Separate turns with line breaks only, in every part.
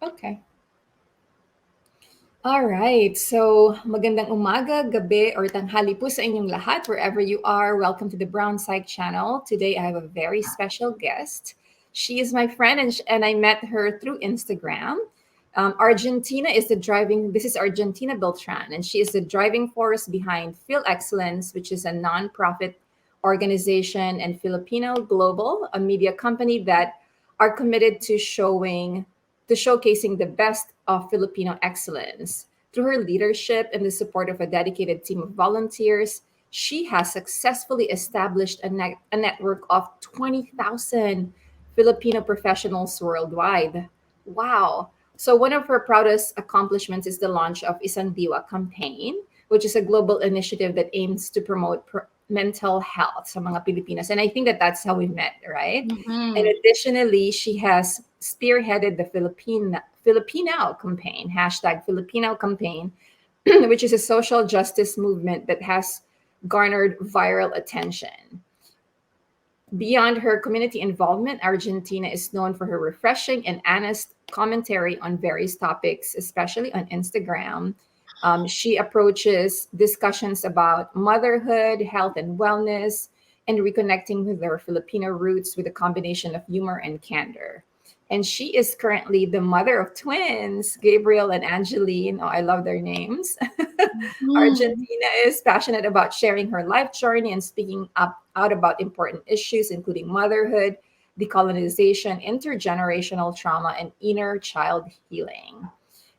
Okay. All right. So, magandang umaga, gabi, or tanghali po sa inyong lahat, wherever you are. Welcome to the Brown Psych channel. Today, I have a very special guest. She is my friend, and I met her through Instagram. This is Argentina Beltran, and she is the driving force behind Feel Excellence, which is a nonprofit organization, and Filipino Global, a media company that are committed to showcasing the best of Filipino excellence. Through her leadership and the support of a dedicated team of volunteers, she has successfully established a network of 20,000 Filipino professionals worldwide. Wow. So, one of her proudest accomplishments is the launch of Isang Diwa campaign, which is a global initiative that aims to promote mental health sa mga Pilipinas. And I think that that's how we met, right? And
Mm-hmm.
additionally, she has spearheaded the Filipino campaign, hashtag Filipino campaign, which is a social justice movement that has garnered viral attention. Beyond her community involvement, Argentina is known for her refreshing and honest commentary on various topics, especially on Instagram. She approaches discussions about motherhood, health, and wellness, and reconnecting with her Filipino roots with a combination of humor and candor. And she is currently the mother of twins, Gabriel and Angeline. Oh, I love their names.
Mm-hmm.
Argentina is passionate about sharing her life journey and speaking up out about important issues, including motherhood, decolonization, intergenerational trauma, and inner child healing.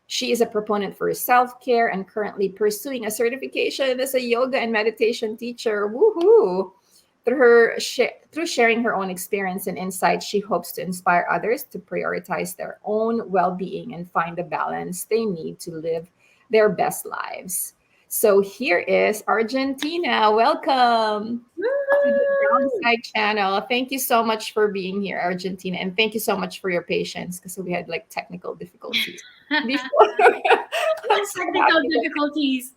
She is a proponent for self care and currently pursuing a certification as a yoga and meditation teacher. Woohoo! Through sharing her own experience and insights, she hopes to inspire others to prioritize their own well being and find the balance they need to live their best lives. So here is Argentina. Welcome to the Brown
Woo!
Side channel. Thank you so much for being here, Argentina. And thank you so much for your patience because we had like technical difficulties before. I'm so
Technical
happy that
difficulties.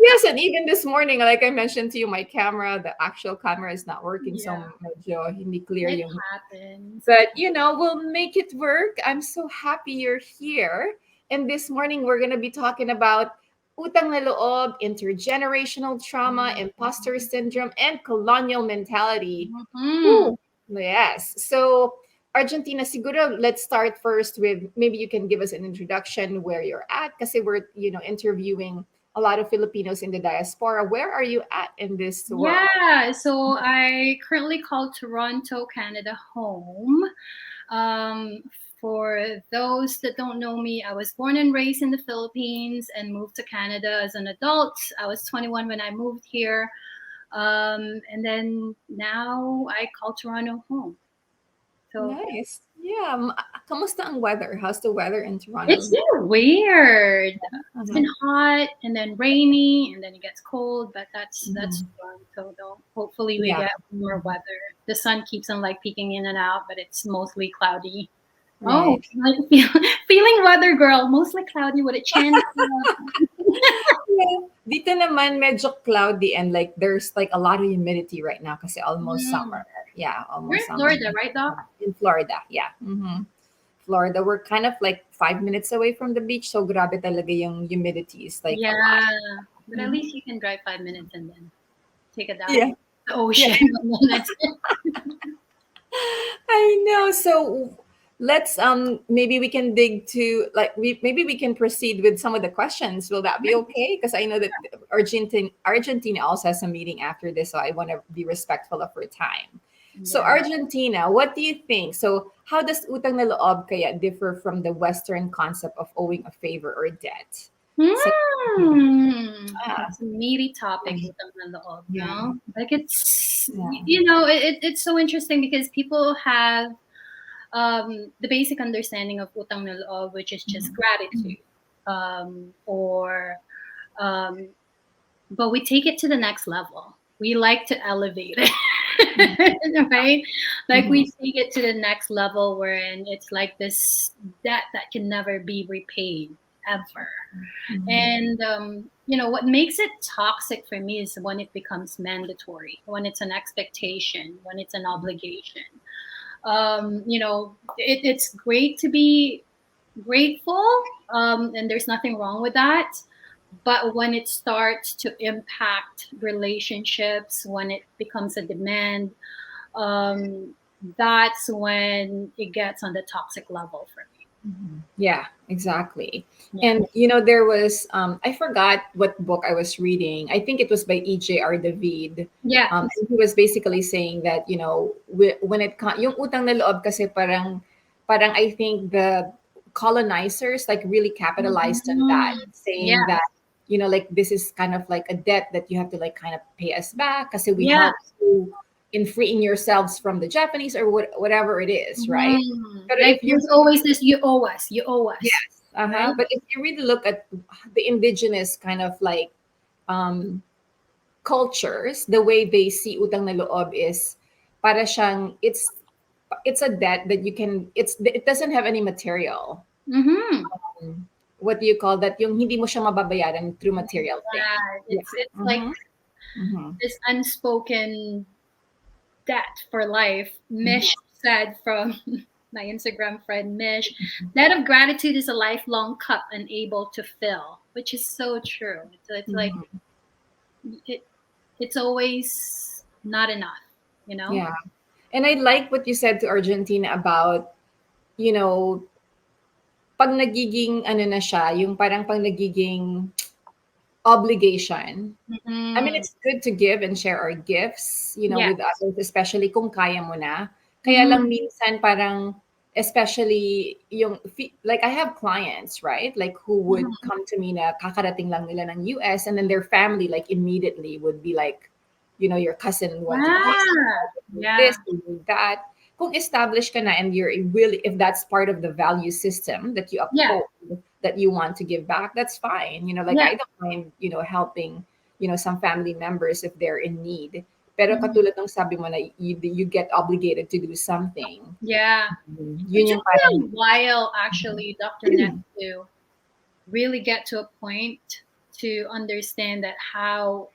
yes, and even this morning, like I mentioned to you, my camera, the actual camera is not working, so
Yeah,
medyo hindi clear
it
yung.
happens.
But we'll make it work. I'm so happy you're here. And this morning we're gonna be talking about utang na loob, intergenerational trauma, imposter syndrome, and colonial mentality.
Mm-hmm.
Woo! Yes. So Argentina, siguro let's start first with maybe you can give us an introduction where you're at kasi we're, interviewing a lot of Filipinos in the diaspora. Where are you at in this world?
Yeah, so I currently call Toronto, Canada home. Um, for those that don't know me, I was born and raised in the Philippines and moved to Canada as an adult. I was 21 when I moved here. And then now I call Toronto home. So
Nice. Yeah. Kamusta ang weather? How's the weather in
it's
Toronto?
been weird. It's been
Uh-huh.
hot and then rainy and then it gets cold, but that's
Mhm.
Toronto though. Hopefully we
Yeah.
get more weather. The sun keeps on like peeking in and out, but it's mostly cloudy. Oh,
Right.
like feeling weather girl, mostly cloudy with a chance of
Yeah. Dito naman medyo cloudy and like there's like a lot of humidity right now kasi almost
mm.
summer. Yeah,
You're
almost
in
summer
Florida, right, Doc?
in Florida. Yeah. Florida, we're kind of like 5 minutes away from the beach, so grabe talaga yung humidity is like a lot.
Yeah. But at
Mhm.
least you can drive 5 minutes and then take a dive
Yeah.
in the
Yeah.
ocean. And then that's it.
I know. So let's maybe we can dig to like maybe we can proceed with some of the questions. Will that be okay? Because I know that Argentina also has a meeting after this, so I want to be respectful of her time. So
Yeah.
Argentina, what do you think? So how does utang na loob kaya differ from the Western concept of owing a favor or debt? So ah,
That's a meaty topic with the loob,
yeah,
no? Like it's
yeah.
it's so interesting because people have the basic understanding of utang na loob, which is just
Mhm.
gratitude, or um, but we take it to the next level. We like to elevate it, right? Like we
Mhm.
take it to the next level wherein it's like this debt that can never be repaid ever.
Mhm.
And what makes it toxic for me is when it becomes mandatory, when it's an expectation, when it's an obligation. It's great to be grateful, and there's nothing wrong with that. But when it starts to impact relationships, when it becomes a demand, um, that's when it gets on the toxic level for me.
Yeah, exactly.
Yeah.
And there was I forgot what book I was reading. I think it was by E.J.R. David.
Yeah.
And he was basically saying that when yung utang na loob kasi parang I think the colonizers like really capitalized on that,
Mhm.
saying
Yeah.
that like this is kind of like a debt that you have to like kind of pay us back kasi we
Yeah.
help you in freeing yourselves from the Japanese or whatever it is, right? But
Like
if you
there's always this, you owe us,
Yes. Uh-huh.
right?
But if you really look at the indigenous kind of like um, cultures, the way they see utang na loob is para siyang it's a debt that you can it doesn't have any material.
Mm-hmm.
What do you call that? Yung hindi mo siya mababayaran through material thing.
Yeah,
Yeah.
it's like
Mm-hmm. Mm-hmm.
this unspoken debt for life. Mish said from my Instagram friend Mish, debt of gratitude is a lifelong cup unable to fill, which is so true. It's like
Mm-hmm.
it, it's always not enough, you know?
Yeah. And I like what you said to Argentina about, you know, pag nagiging ano na siya, yung parang pag nagiging obligation. I mean,
Mm-hmm.
it's good to give and share our gifts,
Yeah.
with others, especially kung kaya mo na. Kaya
Mm-hmm.
lang minsan parang, especially like I have clients, right? Like who would
Mm-hmm.
come to me na kakarating lang nila ng US and then their family like immediately would be like, your cousin went to the hospital,
Ah,
they did
yeah.
this, they did that. Kung established ka na and you're really, if that's part of the value system that you
Yeah.
uphold, that you want to give back, that's fine. Like
Yeah.
I don't mind, helping, some family members if they're in need. Pero
Mhm.
katulad ng sabi mo na you get obligated to do something.
Yeah. It
Yun
took
yung
me
parang,
a while, actually, Dr. Nette, to really get to a point to understand that how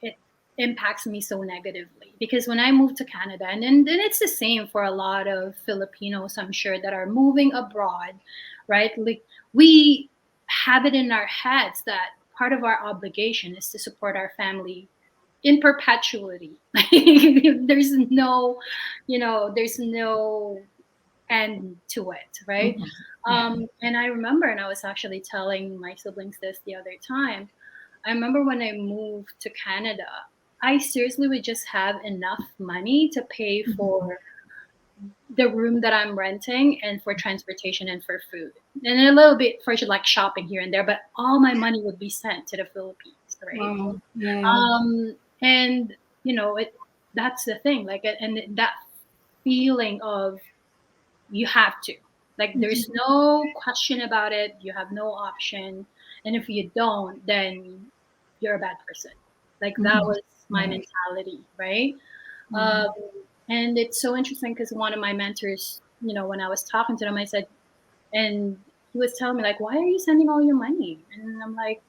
it impacts me so negatively. Because when I moved to Canada, and then it's the same for a lot of Filipinos, I'm sure, that are moving abroad, right? Like we have it in our heads that part of our obligation is to support our family in perpetuity. There's no end to it, right?
mhm, yeah.
And I remember, and I was actually telling my siblings this the other time. I remember when I moved to Canada, I seriously would just have enough money to pay
Mhm.
for the room that I'm renting and for transportation and for food, and a little bit for like shopping here and there. But all my money would be sent to the Philippines, right?
Wow. Yeah.
And that's the thing, like, and that feeling of you have to, like, there's
Mhm.
no question about it, you have no option, and if you don't, then you're a bad person. Like that
Mhm.
was my
Right.
mentality, right?
Mhm.
um, and it's so interesting because one of my mentors, when I was talking to them, I said, and he was telling me, like, why are you sending all your money? And I'm like,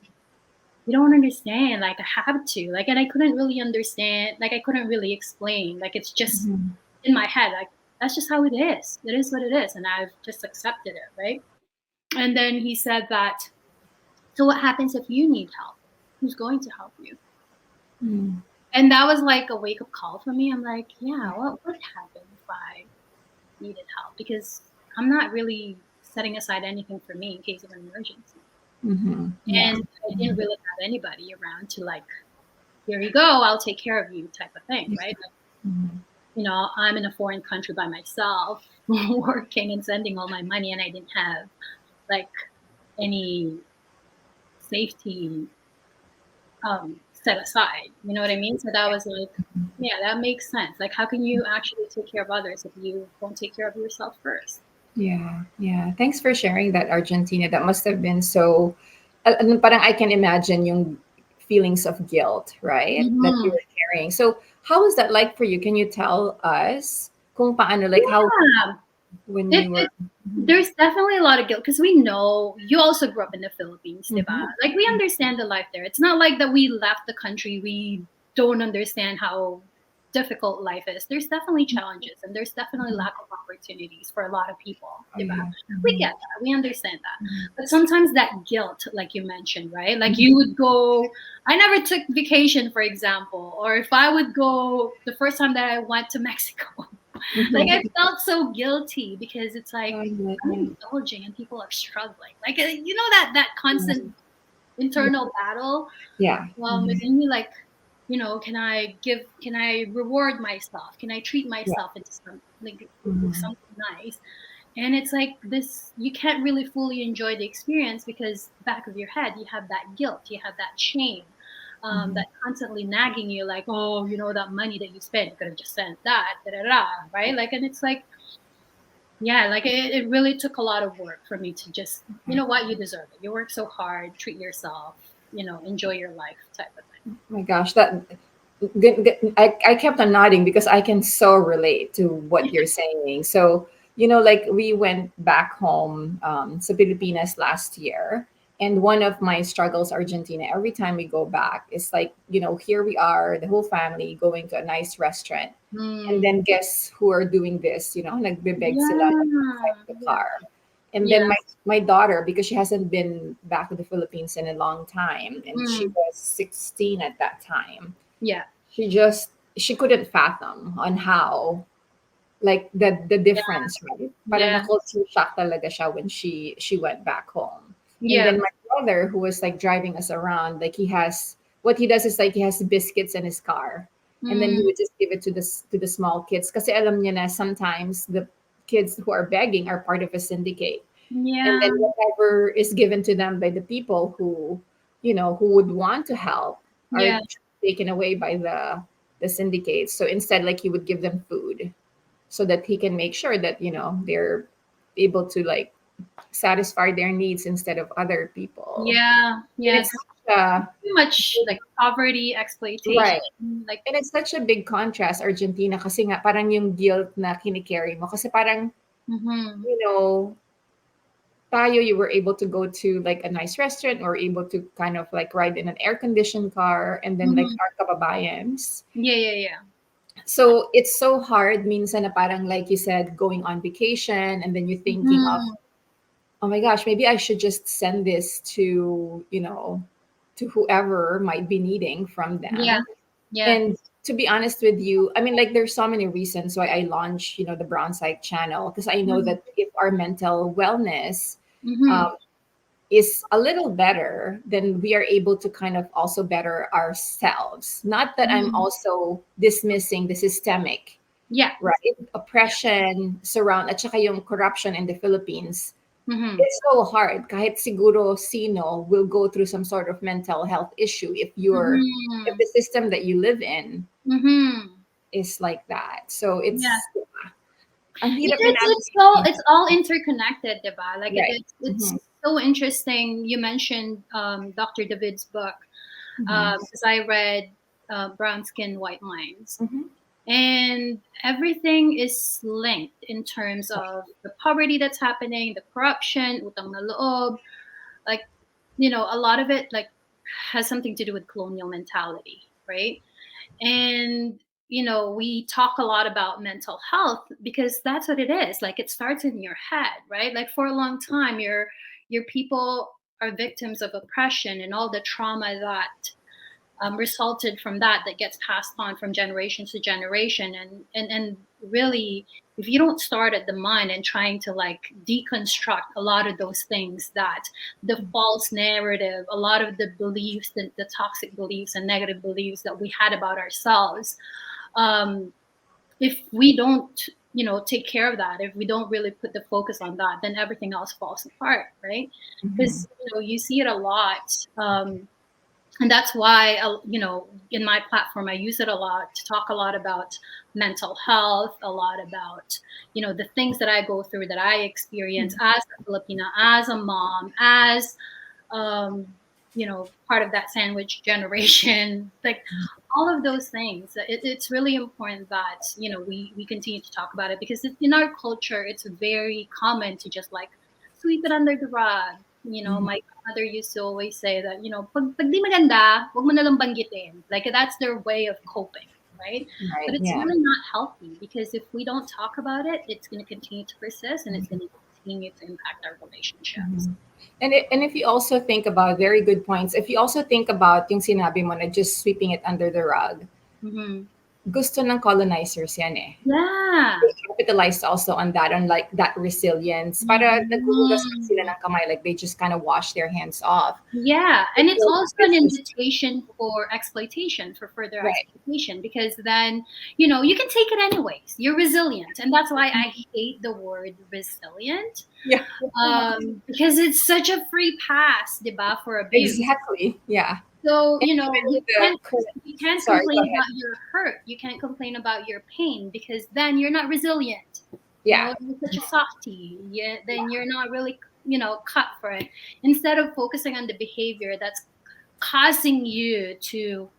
you don't understand, like, I have to, like, and I couldn't really understand, like, I couldn't really explain, like, it's just
Mhm.
in my head, like, that's just how it is, it is what it is, and I've just accepted it, right? And then he said that, so what happens if you need help? Who's going to help you?
Mm.
And that was like a wake up call for me. I'm like, yeah, what would happen if I needed help? Because I'm not really setting aside anything for me in case of an emergency.
Mhm. Yeah.
And I didn't really have anybody around to, like, here you go, I'll take care of you type of thing, right? Like,
Mhm.
I'm in a foreign country by myself, working and sending all my money, and I didn't have like any safety set aside. You know what I mean? So that was like, yeah, that makes sense. Like, how can you actually take care of others if you won't take care of yourself first?
Yeah. Yeah. Thanks for sharing that, Argentina. That must have been so. Parang I can imagine yung feelings of guilt, right? That you
Mm-hmm.
were carrying. So, how was that like for you? Can you tell us kung paano, like how
Yeah,
when
it,
you were?
it there's definitely a lot of guilt because we know you also grew up in the Philippines, diba?
Mhm.
Like, we understand the life there. It's not like that we left the country, we don't understand how difficult life is, there's definitely challenges and there's definitely lack of opportunities for a lot of people.
Oh,
Diba?
yeah.
We
Mhm.
get that. We understand that.
Mhm.
But sometimes that guilt, like you mentioned, right? Like you would go, I never took vacation, for example, or if I would go the first time that I went to Mexico, like I
Mhm.
felt so guilty because it's like
Oh, yeah,
I'm
yeah.
indulging and people are struggling. Like you know that constant internal battle.
Yeah.
And
Mhm.
then you like, can I reward myself? Can I treat
Yeah.
myself into some like
Mhm.
something nice? And it's like this, you can't really fully enjoy the experience because back of your head you have that guilt, you have that shame,
Mhm.
that constantly nagging you, like, oh, that money that you spent, you could have just sent that, da, da, da, right? Like, and it's like, yeah, like it really took a lot of work for me to just, you know what, you deserve it. You work so hard, treat yourself, enjoy your life type of thing.
My gosh, I kept on nodding because I can so relate to what you're saying. So, like we went back home sa Pilipinas last year, and one of my struggles, Argentina, every time we go back, is like, here we are, the whole family going to a nice restaurant, and
Mm.
then guess who are doing this? Nagbebeg sila
Yeah,
inside the
yeah,
car. And then
yeah.
my daughter, because she hasn't been back to the Philippines in a long time, and she
Mm.
was 16 at that time,
Yeah,
she couldn't fathom on how, like, the
yeah,
difference, right? Parang
yeah,
na-culture shock talaga siya when she went back home. And
yeah.
then my brother, who was like driving us around, like what he does is like he has biscuits in his car, and then he
Mm.
would just give it to the small kids. Kasi alam niya na sometimes the kids who are begging are part of a syndicate, and
Yeah,
then whatever is given to them by the people who would want to help are
yeah,
taken away by the syndicates. So instead, like, he would give them food so that he can make sure that they're able to, like, satisfy their needs instead of other people.
yeah,
And
yeah.
it's such a
Too much like poverty, exploitation,
right.
like.
And it's such a big contrast, Argentina, kasi nga parang yung guilt na kinikerry mo. Kasi parang,
Mm-hmm.
you know, tayo, you were able to go to like a nice restaurant or able to kind of like ride in an air conditioned car, and then like
Mm-hmm.
our kababayans.
Yeah, yeah, yeah.
So it's so hard minsan na parang like you said, going on vacation and then you're thinking of,
Mm-hmm.
oh my gosh, maybe I should just send this to whoever might be needing from
Yeah,
them.
yeah.
And to be honest with you, I mean, like, there's so many reasons why I launched, the Brown Site channel, because I know that if our mental wellness
Mm-hmm.
um, is a little better, then we are able to kind of also better ourselves. Not that I'm
Mm-hmm.
also dismissing the systemic,
Yeah,
right?
yeah.
Oppression surround at saka yung corruption in the Philippines.
Mm-hmm.
It's so hard. Kahit siguro sino will go through some sort of mental health issue if
Mm-hmm.
the system that you live in
Mm-hmm.
is like that. So
Yeah.
it's ang
Yeah,
hirap
it's
i-navigate
so
niya.
it's all interconnected, diba? Like
Right.
it's
Mhm.
so interesting. You mentioned Dr. David's book
Mhm.
because I read Brown Skin, White Minds,
Mhm.
and everything is linked in terms of the poverty that's happening, the corruption, utang na loob, like a lot of it like has something to do with colonial mentality, right? And we talk a lot about mental health because that's what it is. Like it starts in your head, right? Like for a long time your people are victims of oppression and all the trauma that resulted from that gets passed on from generation to generation, and really, if you don't start at the mind and trying to like deconstruct a lot of those things, that the false narrative, a lot of the beliefs, the toxic beliefs and negative beliefs that we had about ourselves, um, if we don't take care of that, if we don't really put the focus on that, then everything else falls apart, right?
Mhm.
Because you see it a lot, and that's why in my platform I use it a lot to talk a lot about mental health, a lot about the things that I go through, that I experience as a Filipina, as a mom, as um, part of that sandwich generation, like all of those things. It's really important that we continue to talk about it, because in our culture it's very common to just like sweep it under the rug.
Mhm.
My mother used to always say that pag di maganda, wag mo na lang banggitin. Like that's their way of coping. right? But
Right.
it's
Yeah.
really not healthy, because if we don't talk about it, it's going to continue to persist, and it's going to continue to impact our relationships.
Mhm. And if you also think about very good points, if you also think about yung sinabi mo na just sweeping it under the rug,
Mm-hmm.
gusto ng colonizers yan eh.
Yeah.
They capitalized also on that, on like that resilience. Para naghuhugas lang sila
Mhm.
ng kamay, like they just kind of wash their hands off.
Yeah, and it's
So
also an
this is
invitation for exploitation, for further
right.
exploitation, because then, you can take it anyways. You're resilient. And that's why I hate the word resilient,
Yeah.
because it's such a free pass, diba, for abuse.
Exactly. Yeah.
So,
And even with the
you can't
sorry, go
complain
ahead.
about your hurt. You can't complain about your pain, because then you're not resilient.
Yeah.
You're such a softie. Yeah, then you're not really, cut for it. Instead of focusing on the behavior that's causing you to,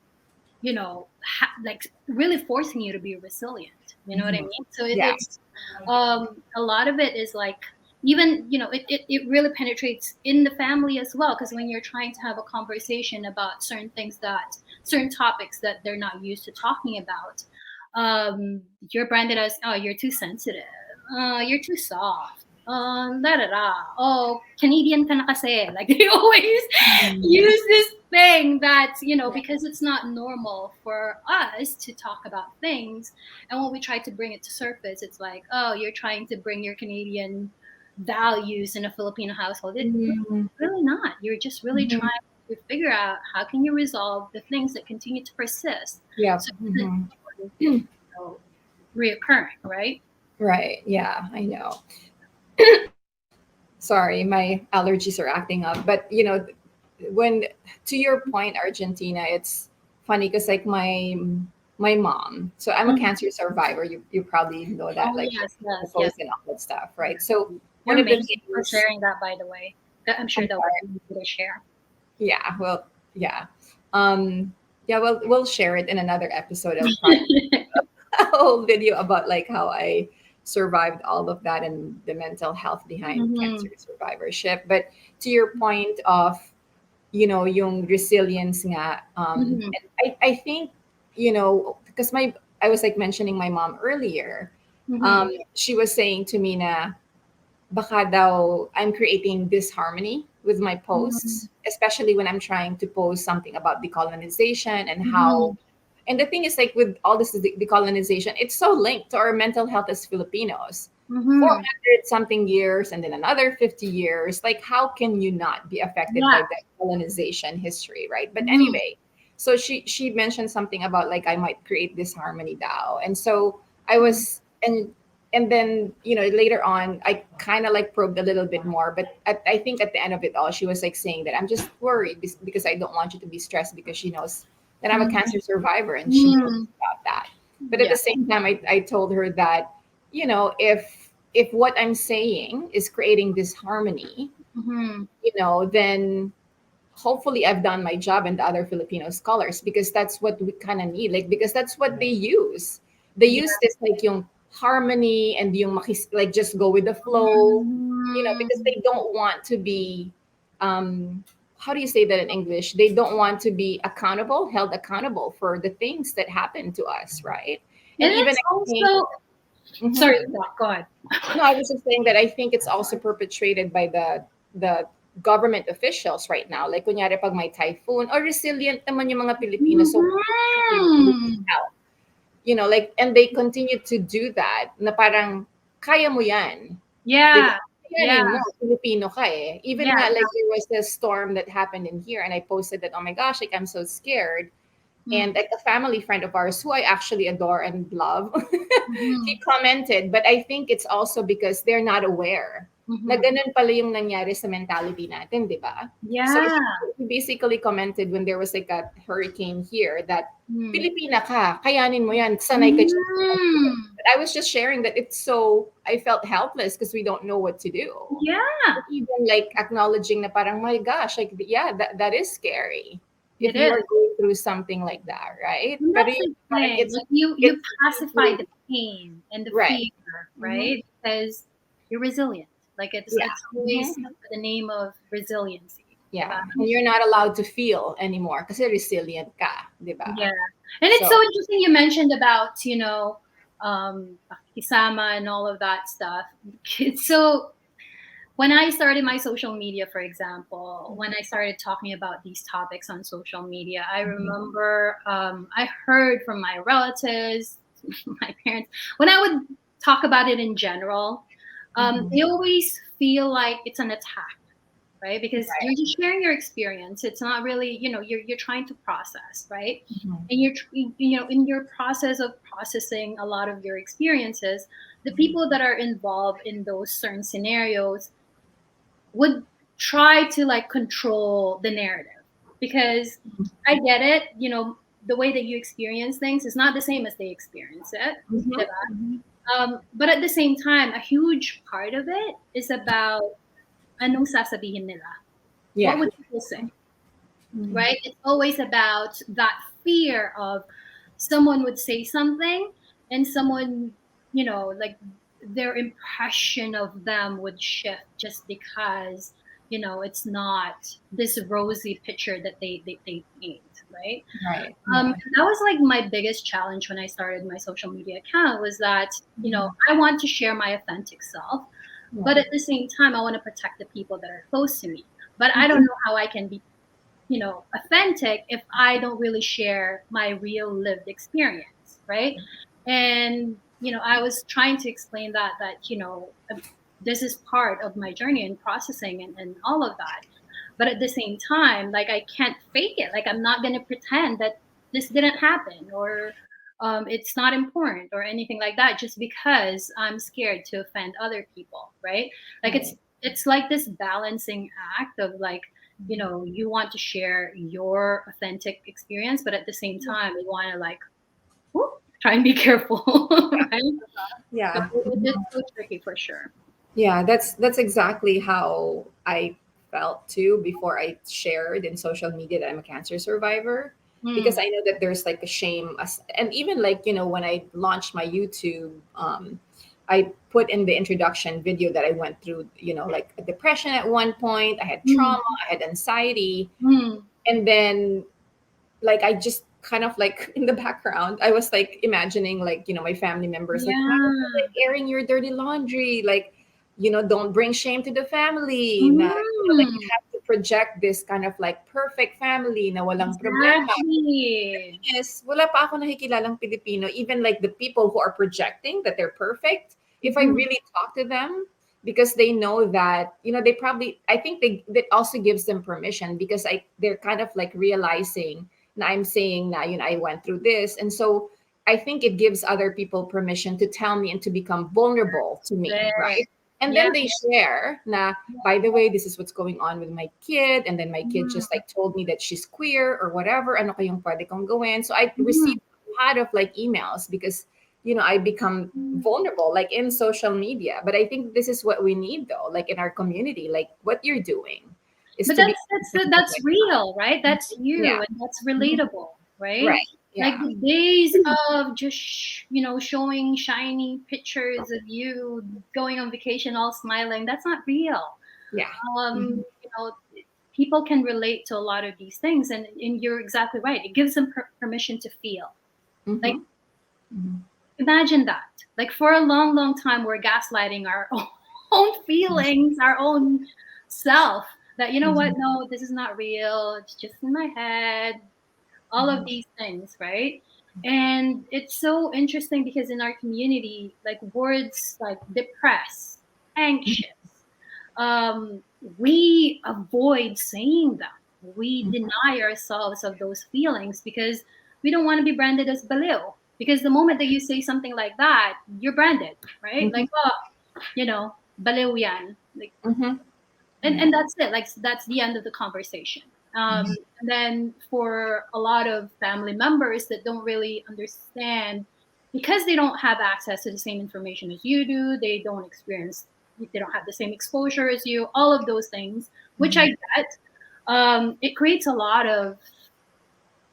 like really forcing you to be resilient. You know what I
Mhm.
mean? So
Yeah.
it's a lot of it is like, even, it really penetrates in the family as well, because when you're trying to have a conversation about certain topics that they're not used to talking about, you're branded as, oh, you're too sensitive, you're too soft, da da da, oh, Canadian ka na kasi, like they always
Mhm.
use this thing that, because it's not normal for us to talk about things. And when we try to bring it to surface, it's like, oh, you're trying to bring your Canadian values in a Filipino household. It's
Mhm.
really not. You're just really
Mhm.
trying to figure out how can you resolve the things that continue to persist,
Yep.
so that
Mhm.
it's, reoccurring, right?
Right. Yeah, I know. Sorry, my allergies are acting up. But when to your point, Argentina, it's funny because like my mom. So I'm a
Mhm.
cancer survivor. You probably know that,
Oh
like
yes,
the
yes, yes.
post and all that stuff, right? So
You're
one of the
amazing for
things,
sharing that, by the way. I'm sure
I'm
that
sorry.
was easy to share.
Yeah, well, yeah, yeah. Well, we'll share it in another episode. I'll probably a whole video about like how I survived all of that and the mental health behind cancer
Mhm.
survivorship. But to your point of, yung resilience nga,
Mhm.
and I think, because I was like mentioning my mom earlier.
Mhm.
She was saying to me na baka daw I'm creating disharmony with my
Mhm.
posts, especially when I'm trying to post something about decolonization and how.
Mhm.
And the thing is, like with all this decolonization, it's so linked to our mental health as Filipinos.
Mhm.
400 something years and then another 50 years. Like, how can you not be affected
Yeah.
by that colonization history, right? But
Mhm.
anyway, so she mentioned something about like I might create disharmony now. And so I was, and then later on I kind of like probed a little bit more, but I think at the end of it all she was like saying that I'm just worried because I don't want you to be stressed, because she knows that I'm a
Mhm.
cancer survivor and she knows
Mhm.
about that. But at
Yeah.
the same time, I told her that if what I'm saying is creating disharmony,
Mhm.
then hopefully I've done my job and the other Filipino scholars, because that's what we kind of need. Like, because that's what they use. They
Yeah.
use this like yung harmony and yung like just go with the flow, because
Mhm.
they don't want to be, um, how do you say that in English? They don't want to be held accountable for the things that happen to us, right? And
And
even
it's
I think,
also,
mhm.
sorry, go ahead.
No, I was just saying that I think it's also perpetrated by the government officials right now. Like kunyari pag may typhoon, or resilient naman yung mga Pilipino, so
Mhm.
out. Like, and they continue to do that na parang kaya mo yan. Di ba?
Yeah. Yeah.
Kayanin mo, Filipino ka eh. Even
Yeah.
nga, like
Yeah.
there was a storm that happened in here and I posted that, oh my gosh, like I'm so scared. And
Mm.
like a family friend of ours who I actually adore and love, he
Mhm.
commented, but I think it's also because they're not aware na
Mhm.
ganun pala yung nangyari sa mentality natin, di ba? So
Yeah.
he basically commented when there was like a hurricane here that
Mm.
Pilipina ka, kayanin mo yan, sanay ka dyan.
Mm.
But I was just sharing that I felt helpless because we don't know what to do.
Yeah.
But even like acknowledging na parang, my gosh, like, yeah, that is scary if
It
you
is.
are going through something like that, right?
And
Pero
that's the
parang
thing. Like you
it's
pacify the pain and the
right.
fear,
Mm-hmm.
right? Because you're resilient. Like
Yeah.
it's
Mm-hmm.
always the name of resiliency.
Yeah. And you're not allowed to feel anymore kasi resilient ka, di ba?
Yeah. And it's
So,
so interesting you mentioned about, pakikisama and all of that stuff. It's so when I started my social media, for example, when I started talking about these topics on social media, I remember I heard from my relatives, my parents, when I would talk about it in general, they always feel like it's an attack, right? Because
right.
you're just sharing your experience. It's not really, you're trying to process, right?
Mhm.
And in your process of processing a lot of your experiences, the people that are involved in those certain scenarios would try to like control the narrative because I get it, the way that you experience things is not the same as they experience it.
Mhm.
Diba? But at the same time, a huge part of it is about anong sasabihin nila. What
Yeah.
would people say? Right? It's always about that fear of someone would say something and someone, like their impression of them would shift just because, it's not this rosy picture that they paint, right?
Right. Yeah.
And that was like my biggest challenge when I started my social media account was that, I want to share my authentic self, but
Right.
at the same time, I want to protect the people that are close to me. But I don't know how I can be authentic if I don't really share my real lived experience, right? And I was trying to explain that this is part of my journey and processing and all of that. But at the same time, like I can't fake it. Like I'm not gonna pretend that this didn't happen or it's not important or anything like that just because I'm scared to offend other people, right? Like
Right.
it's like this balancing act of like you want to share your authentic experience, but at the same time, you want to like whoop, try and be careful, right? So
Yeah.
it's so tricky for sure.
Yeah, that's exactly how I felt too before I shared in social media that I'm a cancer survivor because
Mm,
I know that there's like a shame and even like when I launched my YouTube I put in the introduction video that I went through like a depression at one point, I had
mm,
trauma, I had anxiety,
mm.
and then like I just kind of like in the background I was like imagining like my family members like why are you
Yeah.
like airing your dirty laundry, like don't bring shame to the family na like you
Mm,
have to project this kind of like perfect family na walang problema.
exactly.
Yes, wala pa ako nakikilalang Filipino, even like the people who are projecting that they're perfect, if I
Mhm.
really talk to them, because they know that, they probably, I think that also gives them permission because they're kind of like realizing na I'm saying na, I went through this. And so I think it gives other people permission to tell me and to become vulnerable to me,
There.
right? And
Yeah.
then they share na, by the way, this is what's going on with my kid. And then my kid
Mm,
just like told me that she's queer or whatever. Ano kayong pwede kong gawin? So I
mm,
received a lot of like emails because, I become
mm.
vulnerable like in social media. But I think this is what we need though, like in our community, like what you're doing is
But
to be
that's real, right? That's you,
yeah.
and that's
Mhm.
relatable, right?
Right.
Like
Yeah.
the days of just showing shiny pictures of you going on vacation all smiling, that's not real.
Yeah.
Um,
Mhm.
you know, People can relate to a lot of these things, and you're exactly right. It gives them permission to feel. Like
Mhm. Mhm.
imagine that. Like for a long, long time, we're gaslighting our own feelings, our own self. That what?
Mhm.
No, this is not real. It's just in my head. All of these things, right? And it's so interesting because in our community, like words like depressed, anxious, um, we avoid saying them. We deny ourselves of those feelings because we don't want to be branded as baliw. Because the moment that you say something like that, you're branded, right?
Mhm.
Like, oh, baliw yan. Like,
Mhm.
and
Yeah.
that's it. Like, that's the end of the conversation.
Mhm.
And then for a lot of family members that don't really understand, because they don't have access to the same information as you do, they don't have the same exposure as you, all of those things, which I
Mhm.
get, it creates a lot of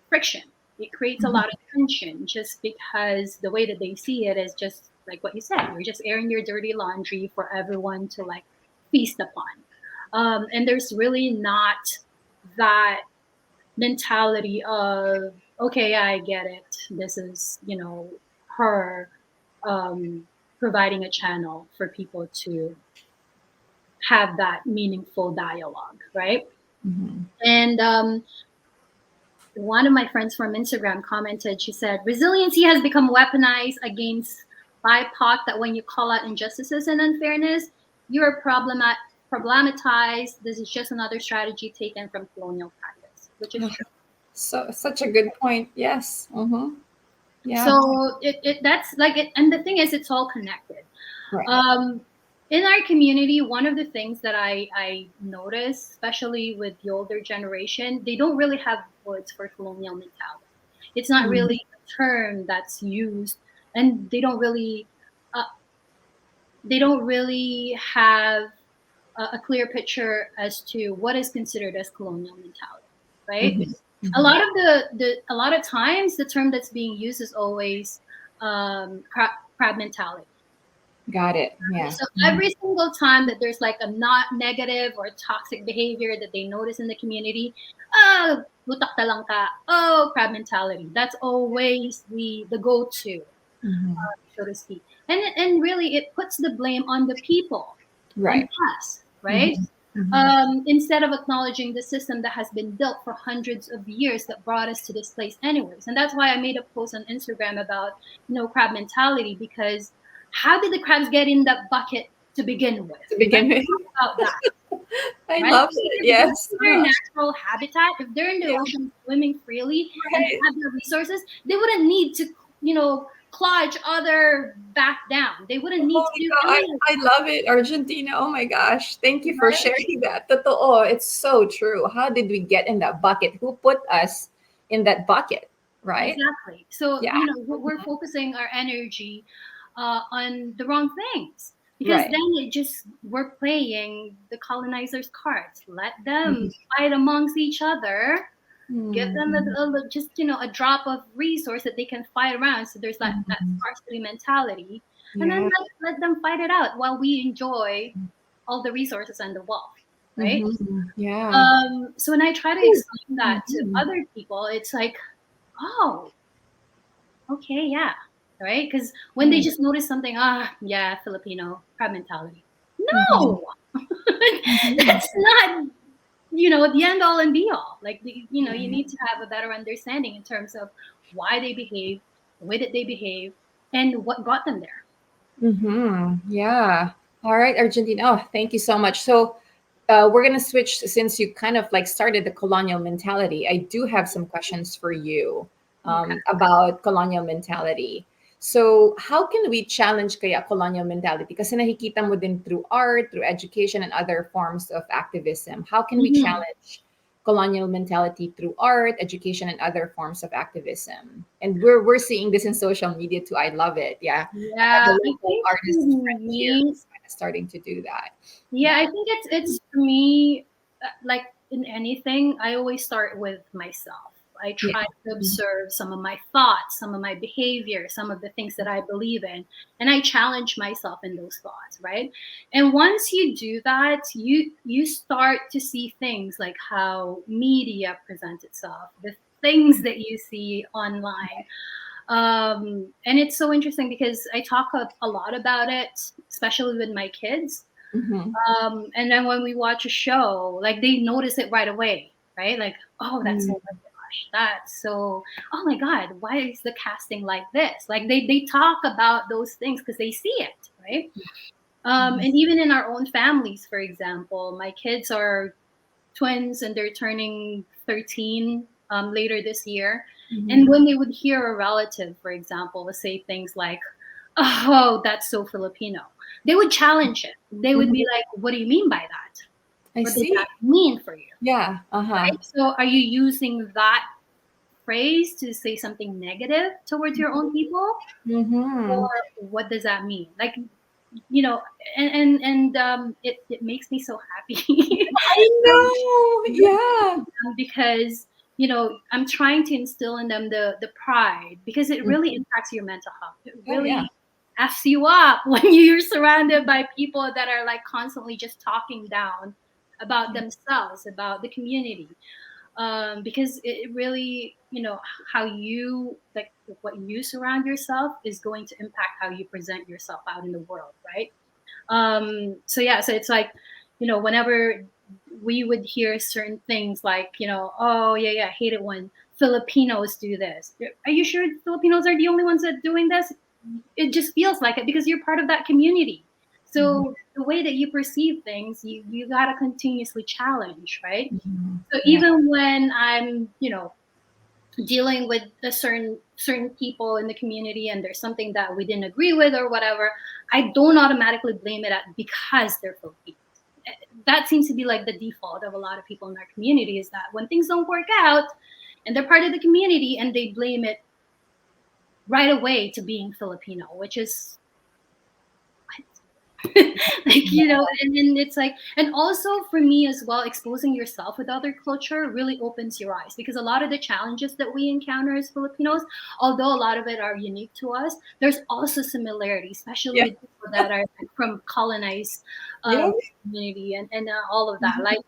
friction. It creates a lot of tension just because the way that they see it is just like what you said. You're just airing your dirty laundry for everyone to like feast upon. And there's really not. that mentality of, okay, yeah, I get it. This is, her providing a channel for people to have that meaningful dialogue, right?
Mm-hmm.
And one of my friends from Instagram commented, she said, resiliency has become weaponized against BIPOC, that when you call out injustices and unfairness, you're problematized. This is just another strategy taken from colonial practice, which is true.
So such a good point. Yes. Mm-hmm. Yeah.
So that's like it, and the thing is, it's all connected.
Right.
In our community, one of the things that I notice, especially with the older generation, they don't really have words for colonial mentality. It's not really a term that's used, and uh, they don't really have a clear picture as to what is considered as colonial mentality, right?
Mm-hmm.
A
Mm-hmm.
lot of a lot of times, the term that's being used is always crab mentality.
Got it. Yeah.
So every single time that there's like a not negative or toxic behavior that they notice in the community, oh, butak na lang ka, oh, crab mentality. That's always the go-to,
Mm-hmm.
so to speak. And really, it puts the blame on the people, on
Right.
us, right?
Mm-hmm. Mm-hmm.
Instead of acknowledging the system that has been built for hundreds of years that brought us to this place anyways. And that's why I made a post on Instagram about, crab mentality, because how did the crabs get in that bucket to begin with?
To begin
Let's
with,
talk about that,
I
right?
love it.
If they're
Yes.
in their natural habitat, if they're in the
Yeah.
ocean swimming freely and they
Right.
have their resources, they wouldn't need to, claw each other back down. They wouldn't need
Oh
to
my
do
God,
any of
I love it, Argentina. Oh my gosh. Thank you for
that, right?
sharing that. Totoo. It's so true. How did we get in that bucket? Who put us in that bucket? Right?
Exactly. So,
Yeah.
we're focusing our energy on the wrong things, because
Right.
then we're playing the colonizers' cards. Let them
Mhm.
fight amongst each other. Give them
Mhm.
just a drop of resource that they can fight around. So there's that
Mhm.
scarcity mentality, and then
Yeah.
let them fight it out while we enjoy all the resources and the wealth, right?
Mhm. Yeah.
So when I try to explain that to
Mhm.
other people, it's like, oh, okay, yeah, right? Because when they
Right.
just notice something, yeah, Filipino crab mentality.
Mhm.
No,
Mhm.
that's not the end all and be all. Like you
Right.
need to have a better understanding in terms of why they behave, the way that they behave, and what got them there.
Yeah. All right, Argentina. Oh, thank you so much. So, we're gonna switch since you kind of like started the colonial mentality. I do have some questions for you
Okay.
about colonial mentality. So, how can we challenge kaya colonial mentality? Kasi nakikita mo din through art, through education, and other forms of activism. How can we
Mhm.
challenge colonial mentality through art, education, and other forms of activism? And we're seeing this in social media too. I love it. Yeah,
Yeah,
the
I
local
think
artist
for
friend here
me,
is kind of starting to do that.
yeah,
Yeah.
I think it's for me, like in anything, I always start with myself. I
Yeah.
try to observe some of my thoughts, some of my behavior, some of the things that I believe in, and I challenge myself in those thoughts, right? And once you do that, you start to see things like how media presents itself, the things that you see online. And it's so interesting because I talk a lot about it, especially with my kids.
Mm-hmm.
And then when we watch a show, like they notice it right away, right? Like, oh, that's so gosh, that's so. Oh my God, why is the casting like this? Like they talk about those things because they see it, right? And even in our own families, for example, my kids are twins and they're turning 13 later this year.
Mm-hmm.
And when they would hear a relative, for example, say things like, oh, that's so Filipino, they would challenge it. They would
Hmm.
be like, what do you mean by that?
I
What does
see.
that mean for you?
Yeah. Uh-huh.
Right? So are you using that phrase to say something negative towards your own people?
Mm-hmm.
Or what does that mean? Like, you know, and it makes me so happy.
I
um,
know. Yeah.
because I'm trying to instill in them the pride, because it really
Mhm.
impacts your mental health. It
Oh yeah.
really f's you up when you're surrounded by people that are like constantly just talking down about themselves, about the community, because it really, how you like what you surround yourself is going to impact how you present yourself out in the world, right? So yeah, so it's like, whenever we would hear certain things like, oh yeah, yeah, I hate it when Filipinos do this. Are you sure Filipinos are the only ones that doing this? It just feels like it because you're part of that community. So the way that you perceive things, you gotta continuously challenge, right?
Mhm.
So
Yeah.
even when I'm, dealing with a certain people in the community and there's something that we didn't agree with or whatever, I don't automatically blame it at because they're Filipinos. That seems to be like the default of a lot of people in our community, is that when things don't work out and they're part of the community and they blame it right away to being Filipino, which is like, and then it's like, and also for me as well, exposing yourself with other culture really opens your eyes, because a lot of the challenges that we encounter as Filipinos, although a lot of it are unique to us, there's also similarity, especially
Yeah.
with people that are like, from colonized
Yeah.
community and all of that,
Mhm.
like,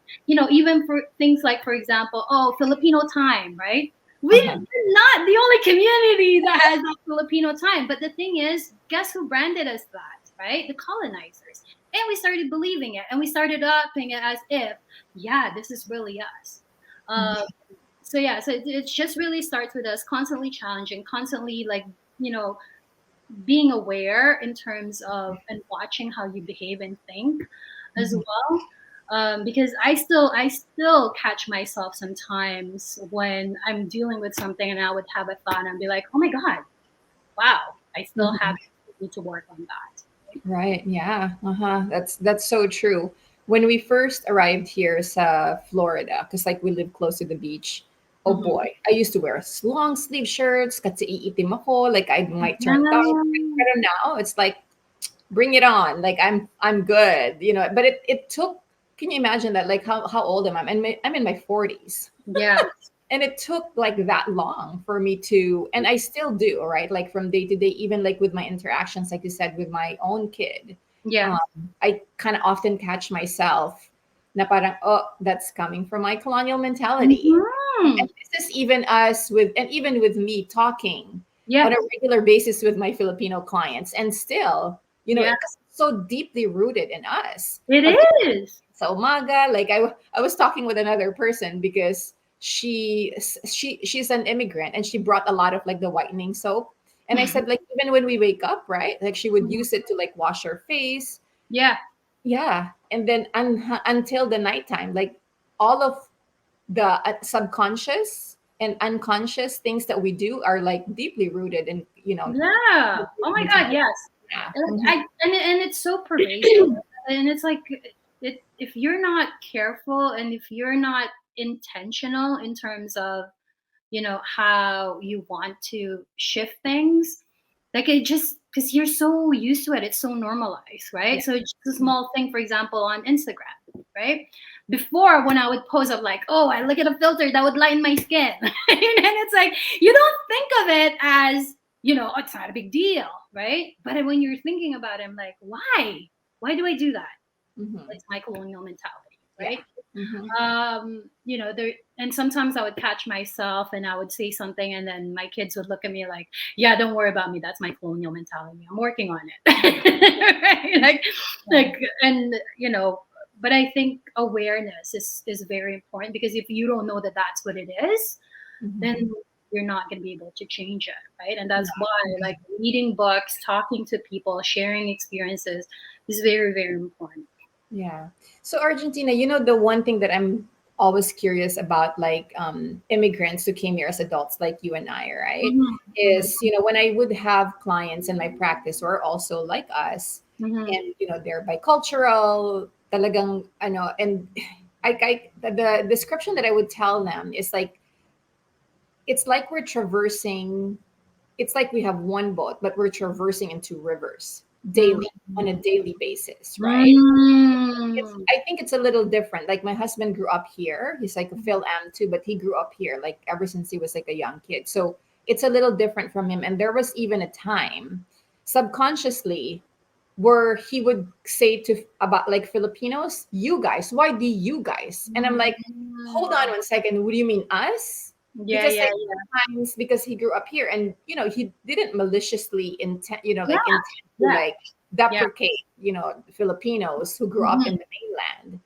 even for things like, for example, oh, Filipino time, right? We're
Uh-huh.
not the only community that has that Filipino time. But the thing is, guess who branded us that, right? The colonizers. And we started believing it, and we started upping it as if, yeah, this is really us.
Mhm.
Uh, so yeah, so it just really starts with us constantly challenging, constantly like, you know, being aware in terms of and watching how you behave and think as
Mhm.
well. Because I still catch myself sometimes when I'm dealing with something and I would have a thought and be like, oh my God, wow, I still
Mhm.
have need to work on that.
Right. Yeah. Uh-huh. That's so true. When we first arrived here sa Florida, because like we live close to the beach, oh
Mm-hmm.
boy, I used to wear long sleeve shirts kasi iitim ako, like I might turn dark.
Yeah.
Pero now it's like bring it on. Like I'm good, but it took, can you imagine that? Like how old am I? I'm in my 40s.
Yeah.
And it took like that long for me to, and I still do, right? Like from day to day, even like with my interactions, like you said, with my own kid,
Yeah.
um, I kind of often catch myself na parang, oh, that's coming from my colonial mentality.
Hmm.
And this is even us with, and even with me talking on
Yeah.
a regular basis with my Filipino clients, and still,
Yeah.
it's so deeply rooted in us.
It
Pag
is.
sa umaga, like I was talking with another person because she's an immigrant and she brought a lot of like the whitening soap. And I said, like, even when we wake up, right? Like she would
Mhm.
use it to like wash her face.
Yeah.
Yeah. And then until the nighttime, like all of the subconscious and unconscious things that we do are like deeply rooted in,
Yeah. Oh my God.
mentality.
Yes.
Yeah.
And
Mhm.
and it's so pervasive, and it's like, if you're not careful and if you're not intentional in terms of, how you want to shift things, like it just, because you're so used to it, it's so normalized,
Yeah.
right? So it's just a small thing, for example, on Instagram, right? Before, when I would post of like, oh, I look at a filter that would lighten my skin, and it's like, you don't think of it as, oh, it's not a big deal, right? But when you're thinking about it, I'm like, why do I do that?
Mhm.
It's my colonial mentality,
Yeah.
right?
Mhm.
There, and sometimes I would catch myself and I would say something, and then my kids would look at me like, yeah, don't worry about me, that's my colonial mentality, I'm working on it. Right? Like, and but I think awareness is very important, because if you don't know that that's what it is, then
Mhm.
you're not going to be able to change it, right? And that's
Yeah.
why, like, reading books, talking to people, sharing experiences is very, very important.
Yeah. So Argentina, the one thing that I'm always curious about, like immigrants who came here as adults, like you and I, right?
Mhm, mhm,
Is, when I would have clients in my practice who are also like us,
mhm.
and they're bicultural, talagang, and the description that I would tell them is like, it's like we're traversing, it's like we have one boat, but we're traversing into rivers daily, on a
Mhm.
daily basis, right?
Mm.
I think it's a little different. Like my husband grew up here. He's like a Phil Am too, but he grew up here like ever since he was like a young kid. So it's a little different from him. And there was even a time subconsciously where he would say to about like Filipinos, you guys, why do you guys? And I'm like, hold on 1 second, what do you mean us?
Yeah,
Because
yeah,
like
yeah,
sometimes because he grew up here and he didn't maliciously intend
yeah,
like intend to
yeah,
like
yeah.
deprecate Filipinos who grew up
Mm-hmm.
in the mainland.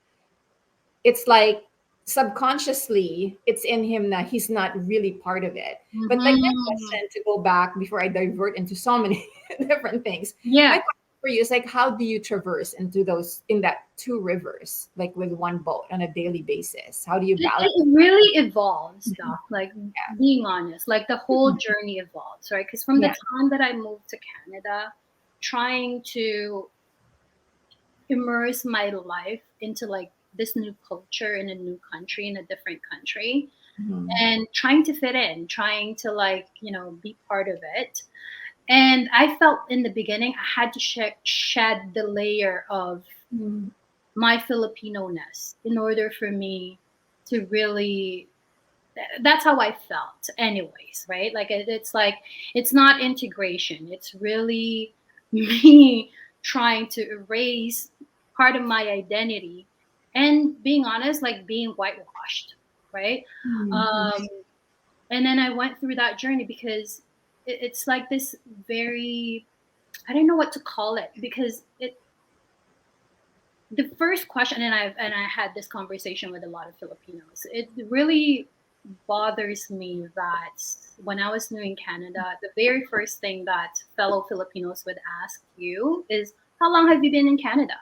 It's like subconsciously it's in him that he's not really part of it. But like my
Mm-hmm.
question, to go back before I divert into so many different things, my
Yeah.
question for you is like, how do you traverse into those in that two rivers like with one boat on a daily basis? How do you balance?
It really evolves, though. Like,
Yeah.
being honest, like the whole journey evolves, right? Because from the
Yeah.
time that I moved to Canada, trying to immerse my life into like this new culture in a new country, in a different country,
Mhm.
and trying to fit in, trying to like, be part of it. And I felt in the beginning I had to shed the layer of
Mhm.
my Filipino-ness in order for me to really, that's how I felt anyways, right? Like it's like it's not integration, it's really me trying to erase part of my identity, and being honest, like being whitewashed, right?
Mhm.
um and then I went through that journey because it's like this very, I don't know what to call it, because it the first question, and I had this conversation with a lot of Filipinos. It really bothers me that when I was new in Canada, the very first thing that fellow Filipinos would ask you is, "How long have you been in Canada?"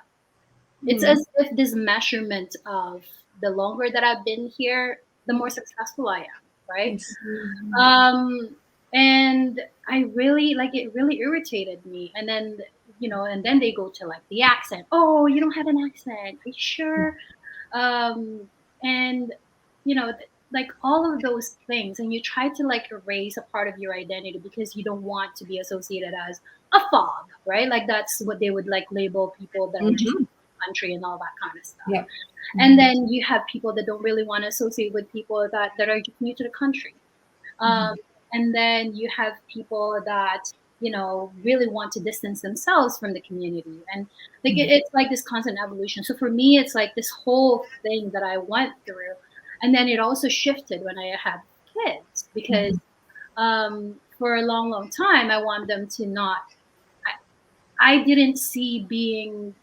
It's
Mhm.
as if this measurement of the longer that I've been here, the more successful I am,
I
right?
see.
Um, and I really like it. Really irritated me. And then and then they go to like the accent. Oh, you don't have an accent. Are you sure? And like all of those things, and you try to like erase a part of your identity because you don't want to be associated as a fob, right? Like that's what they would like label people that are just
Mhm.
country and all that kind of stuff.
Yeah.
And
Mhm.
then you have people that don't really want to associate with people that are just new to the country. um,
Mhm.
and then you have people that really want to distance themselves from the community, and like
Mhm.
it's like this constant evolution. So for me, it's like this whole thing that I went through, and then it also shifted when I had kids, because
Mhm.
for a long, long time I wanted them to not. I didn't see being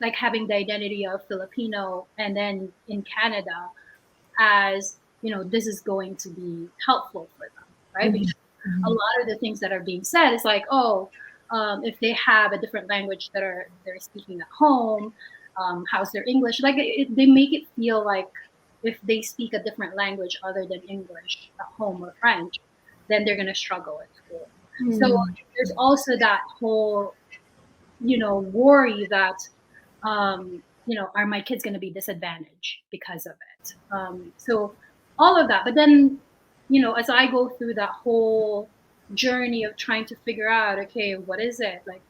like having the identity of Filipino and then in Canada as this is going to be helpful for them, right?
Mhm.
Because a
Mhm.
lot of the things that are being said is like, oh, if they have a different language they're speaking at home, how's their English? Like they make it feel like if they speak a different language other than English at home or French, then they're gonna struggle at school. So
Mhm.
there's also that whole worry that are my kids going to be disadvantaged because of it? So all of that. But then, as I go through that whole journey of trying to figure out, okay, what is it like?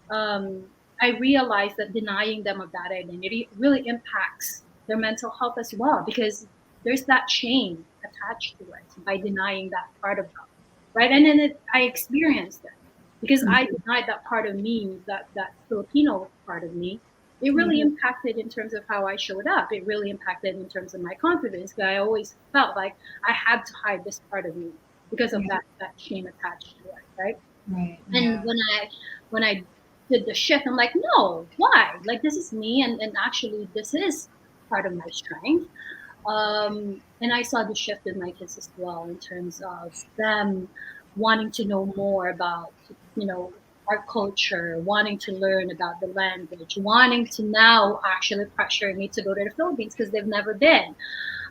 I realized that denying them of that identity really impacts their mental health as well, because there's that shame attached to it by denying that part of them, right? And then I experienced it because I
Mhm.
denied that part of me, that Filipino part of me. It
Yeah.
really impacted in terms of how I showed up. It really impacted in terms of my confidence, because I always felt like I had to hide this part of me because of
Yeah.
that shame attached to it, right?
Right.
And
Yeah.
when I did the shift, I'm like, no, why? Like this is me, and actually this is part of my strength. And I saw the shift in my kids as well in terms of them wanting to know more about, you know, our culture, wanting to learn about the language, wanting to now actually pressure me to go to the Philippines because they've never been.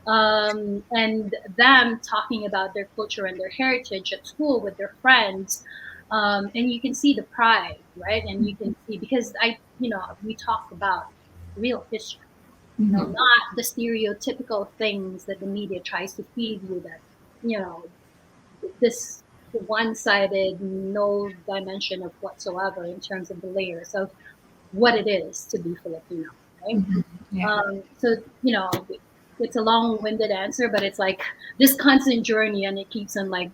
And them talking about their culture and their heritage at school with their friends. And you can see the pride, right? And you can see, because we talk about real history,
Mhm.
not the stereotypical things that the media tries to feed you, that, this one-sided, no dimension of whatsoever in terms of the layers of what it is to be Filipino, right?
Mhm. Yeah.
So it's a long-winded answer, but it's like this constant journey, and it keeps on like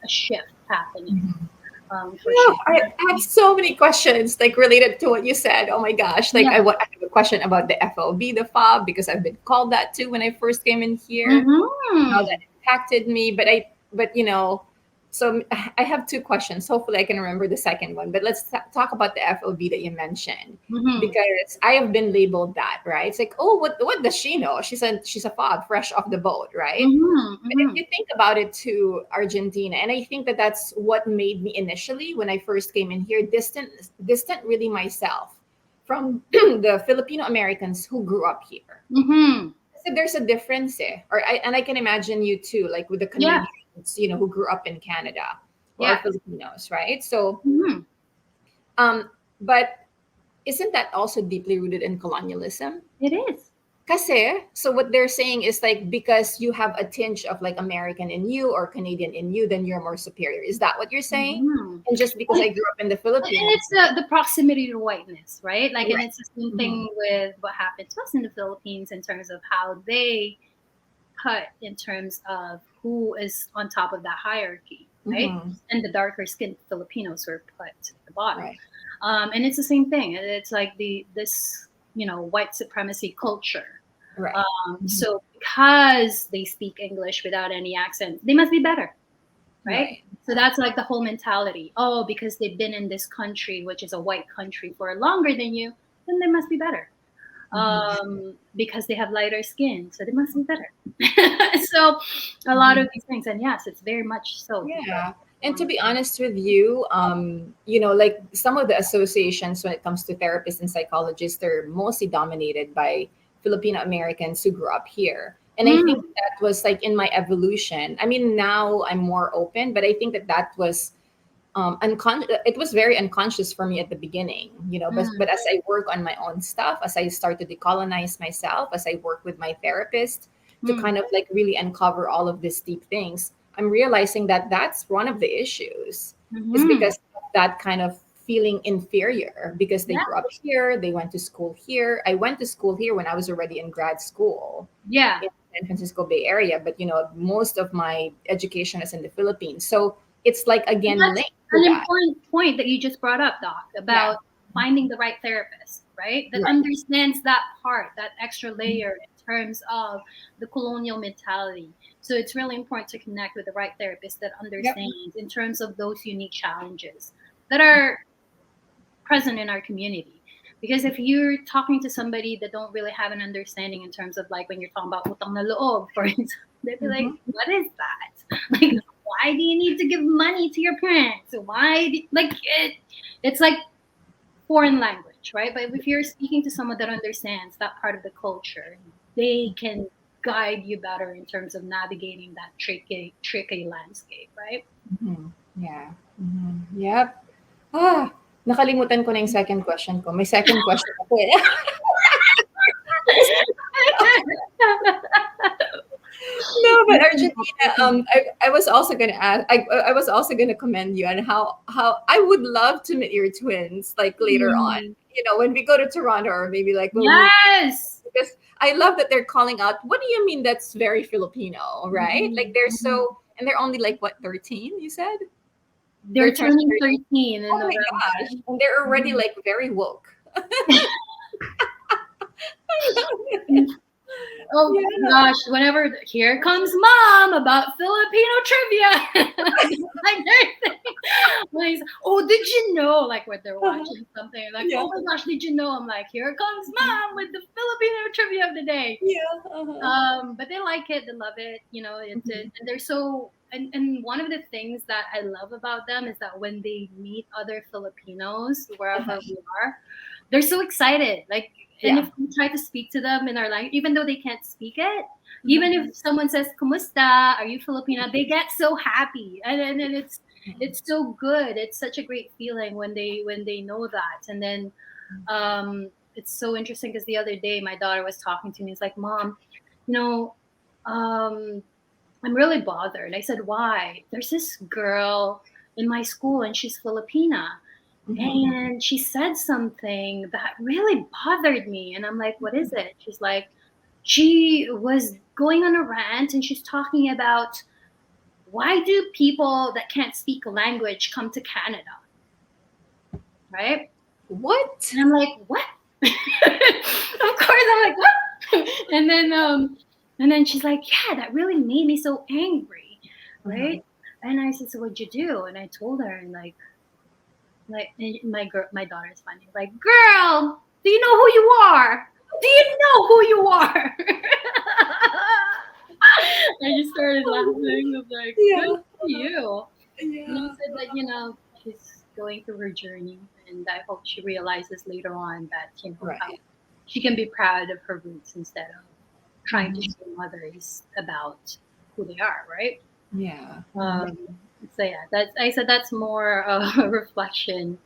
a shift happening.
Mhm.
for
Oh,
sure.
I have so many questions like related to what you said. Oh my gosh. Like
Yeah.
I have a question about the FLB, the fob, because I've been called that too when I first came in here. How
Mm-hmm.
that impacted me. But so I have two questions. Hopefully I can remember the second one. But let's talk about the FLB that you mentioned,
Mm-hmm.
because I have been labeled that, right? It's like, oh, what does she know? She's a fob fresh off the boat, right?
Mm-hmm.
But if
Mm-hmm.
you think about it to Argentina, and I think that that's what made me initially when I first came in here distant really myself from the Filipino Americans who grew up here.
Mm-hmm.
So there's a difference, eh? And I can imagine you too, like with the
Yeah.
Canadians, who grew up in Canada, who are
Yeah.
Filipinos, right? So,
Mm-hmm.
but isn't that also deeply rooted in colonialism?
It is.
Kasi, so what they're saying is like because you have a tinge of like American in you or Canadian in you, then you're more superior. Is that what you're saying?
Mm-hmm.
And just because I grew up in the
And
Philippines,
it's the proximity to whiteness, right? Like, and
right?
it's the same
Hmm.
thing with what happened to us in the Philippines in terms of how they cut in terms of who is on top of that hierarchy, right?
Hmm.
And the darker skinned Filipinos were put at the bottom.
Right.
And it's the same thing. It's like this white supremacy culture.
Right. Hmm.
So because they speak English without any accent, they must be better, right?
Right.
So that's like the whole mentality. Oh, because they've been in this country, which is a white country, for longer than you, then they must be better.
Hmm.
Because they have lighter skin, so they must be better. So a lot
Hmm.
of these things, and yes, it's very much so.
Yeah. And to be honest with you, like some of the associations when it comes to therapists and psychologists, they're mostly dominated by Filipino Americans who grew up here. And I think
Mm,
that was like in my evolution. I mean, now I'm more open, but I think that was it was very unconscious for me at the beginning, but
mm,
as I work on my own stuff, as I start to decolonize myself, as I work with my therapist to
mm.
kind of like really uncover all of these deep things, I'm realizing that that's one of the issues, is
Hmm.
because of that kind of feeling inferior because they
Yeah,
grew up here, they went to school here. I went to school here when I was already in grad school
yeah.
in San Francisco Bay Area, but most of my education is in the Philippines. So it's like
And
again
that's
linked to
an
that.
important point that you just brought up, Doc,
Yeah.
about finding the right therapist, right? That
Right.
understands that part, that extra layer in terms of the colonial mentality. So it's really important to connect with the right therapist that
Yep.
understands in terms of those unique challenges that are present in our community. Because if you're talking to somebody that don't really have an understanding in terms of, like, when you're talking about utang na loob, for instance, they'd be like,
Hmm.
what is that? Like, why do you need to give money to your parents? It's like foreign language, right? But if you're speaking to someone that understands that part of the culture, they can guide you better in terms of navigating that tricky landscape, right?
Hmm. Yeah. Yep. Ah, nakalimutan ko na yung second question ko. May second question ako eh. No, but Argentina. I was also gonna ask. I was also gonna commend you on how I would love to meet your twins like later on.
Mm.
When we go to Toronto, or maybe like we'll meet,
Yes.
because I love that they're calling out. What do you mean? That's very Filipino, right? Like
Mhm,
they're
mhm.
so, and they're only like what, 13? You said
They're
they're turning
turning
13.
13 in
Oh my gosh,
November.
and they're already
Mhm.
like very woke.
Oh
Yeah.
gosh, whenever here comes mom about Filipino trivia. Like they're saying, when he's, oh, did you know? Like when they're
Uh-huh.
watching something, like,
Yeah.
oh my gosh, did you know? I'm like, here comes mom with the Filipino trivia of the day.
Yeah. Uh-huh.
But they like it, they love it,
Mhm.
and they're so, and one of the things that I love about them is that when they meet other Filipinos
Uh-huh.
wherever we are, they're so excited. Like, and
Yeah.
if we try to speak to them in our language, even though they can't speak it, even
Mhm.
if someone says "Kumusta? Are you Filipina?" they get so happy, and
Mhm.
it's so good. It's such a great feeling when they know that, and then it's so interesting because the other day my daughter was talking to me. It's like, Mom, you know, um, I'm really bothered. I said, why? There's this girl in my school and she's Filipina.
Mhm.
And she said something that really bothered me. And I'm like, what is it? She's like, she was going on a rant and she's talking about why do people that can't speak a language come to Canada? Right?
What?
And I'm like, what? Of course, I'm like, what? And then she's like, yeah, that really made me so angry,
Uh-huh.
right? And I said, so what'd you do? And I told her, and and my daughter's funny, like, girl, do you know who you are? Do you know who you are? I just started laughing. I was like, good
Yeah.
for you. And I
Yeah.
said that, she's going through her journey, and I hope she realizes later on that, how
Right.
she can be proud of her roots instead of trying to
Mhm.
show others about who they are, right?
Yeah. Mhm.
Um, so yeah, I said that's more a reflection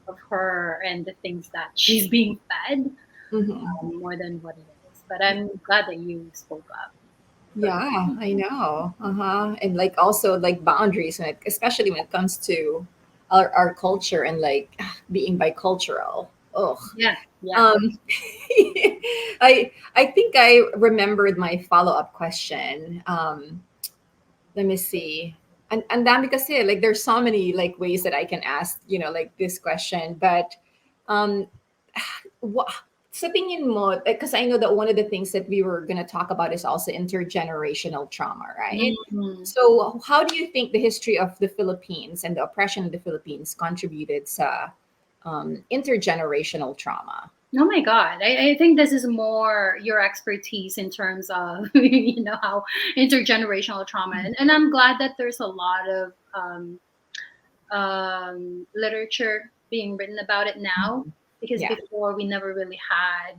of her and the things that she's being fed,
Mhm.
more than what it is. But I'm glad that you spoke up for
Yeah, I know. Uh-huh. And like also like boundaries when especially when it comes to our culture and like being bicultural. Oh.
yeah, yeah.
Um I think I remembered my follow-up question. Let me see. And then because yeah, like there's so many like ways that I can ask, like this question, but um what sa tingin mo, because I know that one of the things that we were going to talk about is also intergenerational trauma, right?
Mhm.
So how do you think the history of the Philippines and the oppression of the Philippines contributed to intergenerational trauma?
Oh my God. I think this is more your expertise in terms of, how intergenerational trauma. And I'm glad that there's a lot of literature being written about it now, because
Yeah.
before we never really had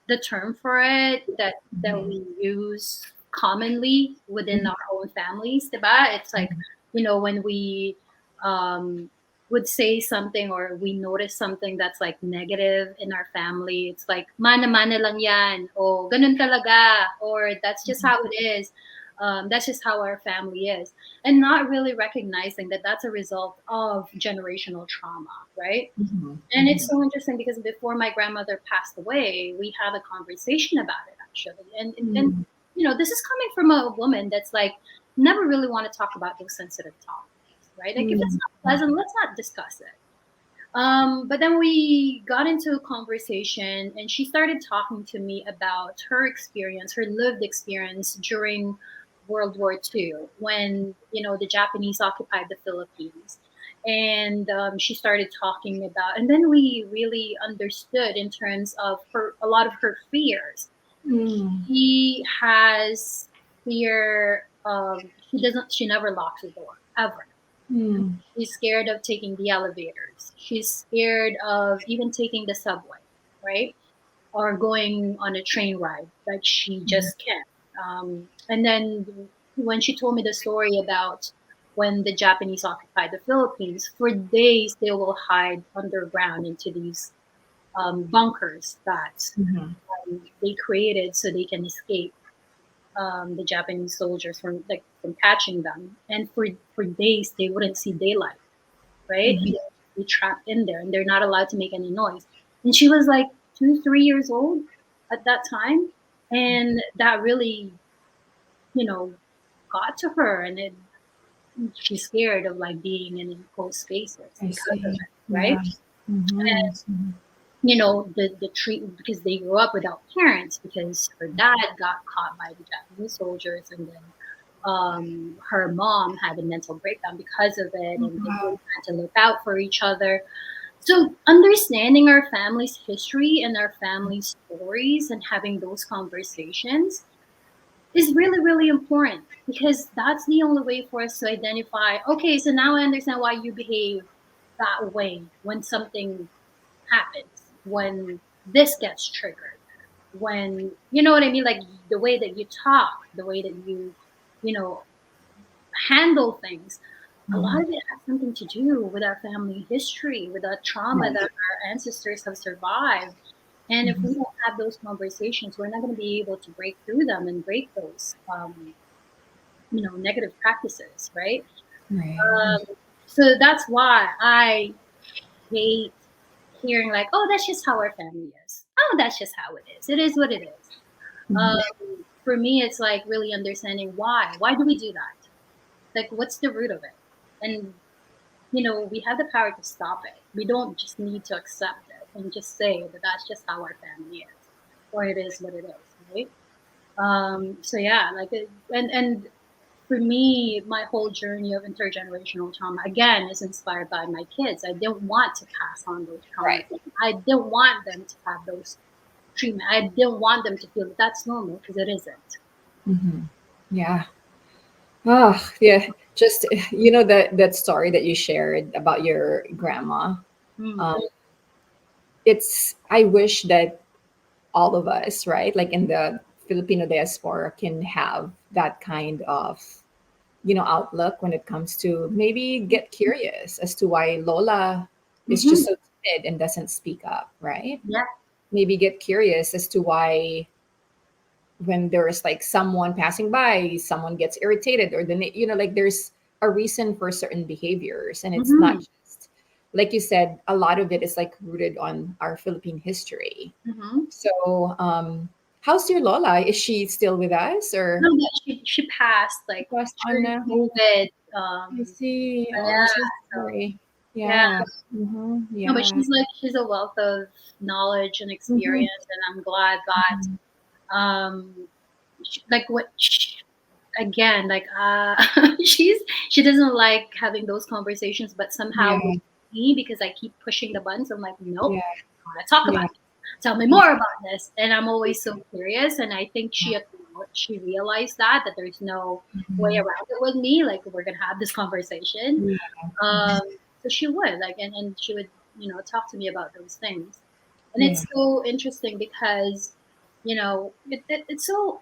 the term for it that
Mhm.
we use commonly within
Mhm.
our own families, diba? It's like,
Mhm.
when we um, would say something or we notice something that's like negative in our family, it's like, mana-mana lang yan, o ganun talaga, or that's just how it is. That's just how our family is. And not really recognizing that that's a result of generational trauma, right?
Mhm.
And it's
Mhm.
so interesting because before my grandmother passed away, we had a conversation about it actually. And
Mhm.
this is coming from a woman that's like never really want to talk about those sensitive topics, right? Like if it's
Mhm.
not pleasant, let's not discuss it. But then we got into a conversation, and she started talking to me about her experience, her lived experience during World War II, when the Japanese occupied the Philippines. And she started talking about, and then we really understood in terms of a lot of her fears.
Mhm.
She has fear. She never locks the door ever.
Mhm.
She's scared of taking the elevators. She's scared of even taking the subway, right? Or going on a train ride. Like she
Mhm.
just can't. And then when she told me the story about when the Japanese occupied the Philippines, for days they will hide underground into these bunkers that
Mhm.
they created so they can escape the Japanese soldiers from catching them. And for days they wouldn't see daylight, right? And
Mhm.
they're trapped in there, and they're not allowed to make any noise. And she was like 2, 3 years old at that time, and that really, you know, got to her, and she's scared of like being in enclosed spaces
I
because of
see.
it, right?
Yeah. Mhm. Mhm.
The treatment, because they grew up without parents, because her dad got caught by the Japanese soldiers, and then her mom had a mental breakdown because of it, and they
Wow.
both had to look out for each other. So understanding our family's history and our family stories and having those conversations is really, really important, because that's the only way for us to identify, okay, so now I understand why you behave that way when something happens, when this gets triggered, when you know what I mean, like the way that you talk, the way that you know handle things. A lot
Mhm.
of it has something to do with our family history, with the trauma that
Right.
our ancestors have survived. And if
Mhm.
we don't have those conversations, we're not going to be able to break through them and break those negative practices, right?
Right.
So that's why I hate hearing like, "Oh, that's just how our family is. Oh, that's just how it is. It is what it is."
Mhm.
For me, it's like really understanding why. Why do we do that? Like, what's the root of it? And we have the power to stop it. We don't just need to accept it and just say that that's just how our family is, or it is what it is, right? So yeah, like, and for me, my whole journey of intergenerational trauma again is inspired by my kids. I didn't want to pass on those traumas.
Right.
I didn't want them to have those treatment. I didn't want them to feel that that's normal, because it isn't.
Hmm. Yeah. Oh, yeah. Just that story that you shared about your grandma.
Mm.
Um, it's I wish that all of us, right, like in the Filipino diaspora, can have that kind of outlook when it comes to maybe get curious as to why Lola is
Mm-hmm.
just so timid and doesn't speak up, right?
Yeah.
Maybe get curious as to why when there's like someone passing by, someone gets irritated, or like there's a reason for certain behaviors, and it's not
Mm-hmm.
just like you said. A lot of it is like rooted on our Philippine history.
Mm-hmm.
So, how's your Lola? Is she still with us or
No, but she passed like
was on?
during COVID.
I see. Oh,
Yeah.
I'm so
So
sorry.
yeah.
Yeah. Mm-hmm.
No, but
Yeah.
she's a wealth of knowledge and
Mm-hmm.
experience, and I'm glad that like again, like she doesn't like having those conversations, but somehow
Yeah.
with me, because I keep pushing the buttons, I'm like, nope,
Yeah.
I want to talk about
Yeah.
it. Tell me more about this. And I'm always so curious, and I think she realized that there's no way
Mhm.
around it with me. Like, we're gonna have this conversation.
Yeah.
um
Mhm.
so she would like, and she would talk to me about those things. And
Yeah.
it's so interesting because it's so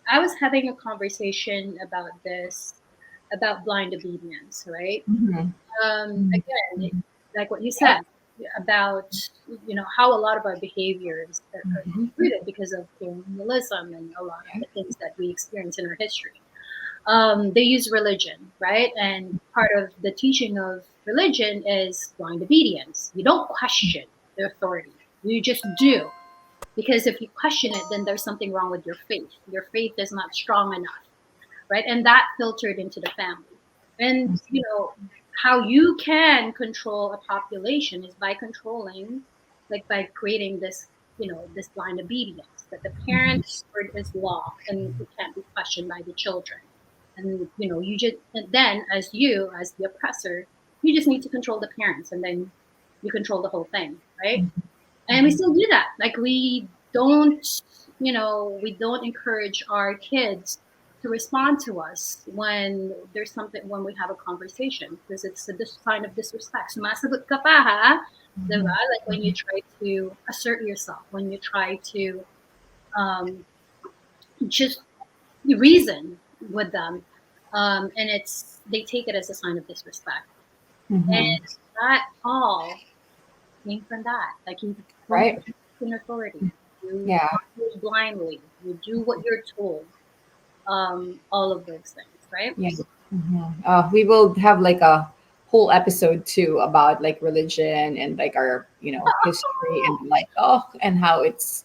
I was having a conversation about this, about blind obedience, right?
Mhm. Mhm.
Again,
Mhm.
like what you
Yeah.
said about how a lot of our behaviors are
Mhm.
rooted because of colonialism and a lot of
Yeah.
the things that we experience in our history. They use religion, right? And part of the teaching of religion is blind obedience. You don't question the authority, you just do. Because if you question it, then there's something wrong with your faith. Your faith is not strong enough, right? And that filtered into the family. And how you can control a population is by controlling, like by creating this blind obedience, that the parents' word is law and it can't be questioned by the children. And you just, and then as the oppressor, you just need to control the parents, and then you control the whole thing, right? And we
Mhm.
still do that. Like, we don't encourage our kids to respond to us when there's something, when we have a conversation, because it's a sign of disrespect. Sumasagot ka pa, ha? Diba?
Mhm.
Like, when you try to assert yourself, when you try to um, just reason with them, and they take it as a sign of disrespect. And
Mhm.
that all came from that. Like, you don't
Right.
question authority. You
Yeah.
follow blindly. You do what you're told. All of those things, right?
Yeah. We will have like a whole episode too about like religion and like our history and like and how it's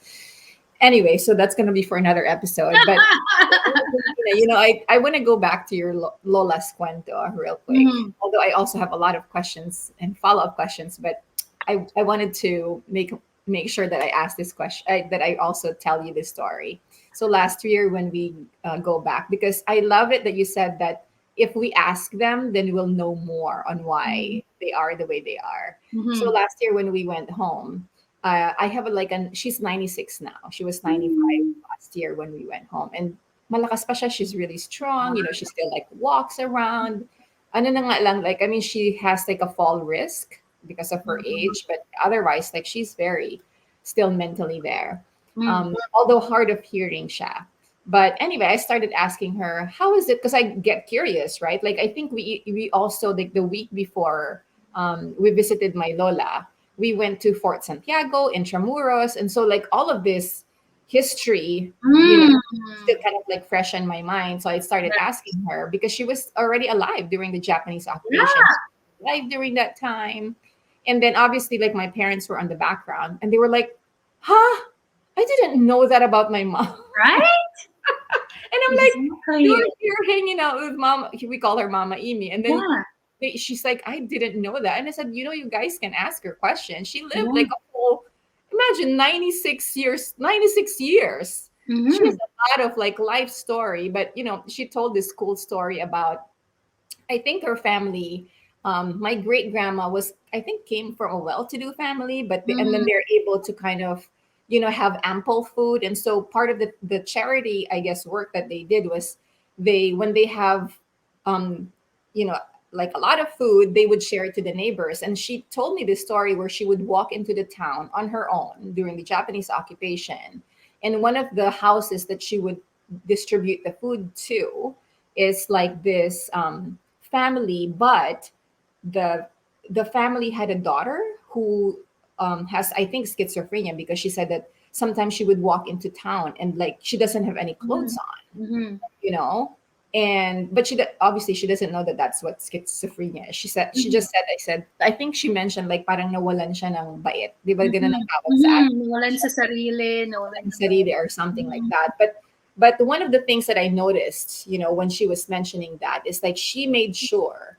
anyway. So that's gonna be for another episode. But I want to go back to your Lola's cuento real quick.
Mhm.
Although I also have a lot of questions and follow up questions, but I wanted to make sure that I ask this question, that I also tell you this story. So last year when we go back, because I love it that you said that if we ask them, then we'll know more on
Mhm.
why they are the way they are. So
Mhm.
last year when we went home, I have she's 96 now. She was 95
Mhm.
last year when we went home, and malakas pa siya. She's really strong. She still like walks around. Ano na nga lang, like, I mean, she has like a fall risk because of her age, but otherwise, like, she's very still mentally there.
Mhm.
Although hard of hearing siya. But anyway, I started asking her, how is it? Because I get curious, right? Like, I think we also, like, the week before we visited my Lola, we went to Fort Santiago, Intramuros. And so, like, all of this history, still
Mhm.
kind of like fresh in my mind. So I started asking her because she was already alive during the Japanese occupation.
Yeah.
She was alive during that time. And then obviously, like, my parents were on the background and they were like, huh? I didn't know that about my mom.
Right?
And I'm like,
Exactly.
you're hanging out with mama. We call her Mama Amy. And then
Yeah.
she's like, I didn't know that. And I said, you guys can ask her questions. She lived
Yeah.
like a whole, imagine 96 years, 96 years. She has
Mm-hmm.
a lot of like life story, but she told this cool story about, I think her family, my great grandma was, I think, came from a well-to-do family, but and then
Mm-hmm.
they're able to kind of, have ample food. And so part of the charity, I guess, work that they did was when they have, um, you know, like a lot of food, they would share it to the neighbors. And she told me this story where she would walk into the town on her own during the Japanese occupation, and one of the houses that she would distribute the food to is like this. Family, but the the family had a daughter who has, I think, schizophrenia, because she said that sometimes she would walk into town and like she doesn't have any clothes on,
Mm-hmm.
you know, and but obviously she doesn't know that that's what schizophrenia is. She
Mm-hmm.
just said, I think she mentioned like parang nawalan siya ng bait, di ba ganun
Mm-hmm.
ang tawag sa
Mm-hmm.
atin?
Nawalan sa sarili, nawalan
Ng
ng
sarili or something like
mm-hmm.
that. But one of the things that I noticed, when she was mentioning that, is like she made sure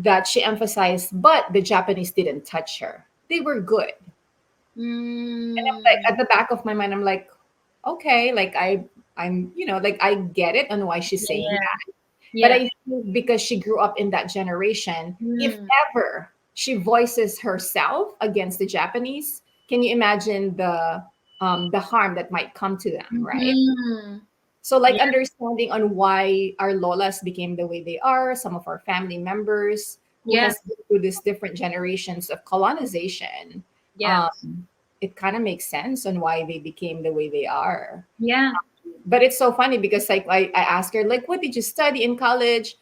that she emphasized, but the Japanese didn't touch her. They were good. And I'm like,
Mm.
at the back of my mind, I'm like, okay, like I'm, like I get it on why she's
Yeah,
saying
yeah.
that. But
Yeah.
I think because she grew up in that generation, if
Mm.
ever she voices herself against the Japanese, can you imagine the harm that might come to them, right?
Mm-hmm.
So, like,
Yeah.
understanding on why our lolas became the way they are, some of our family members who
Yeah.
has been through these different generations of colonization,
Yeah.
it kind of makes sense on why they became the way they are.
Yeah.
But it's so funny because, like, I asked her, like, what did you study in college?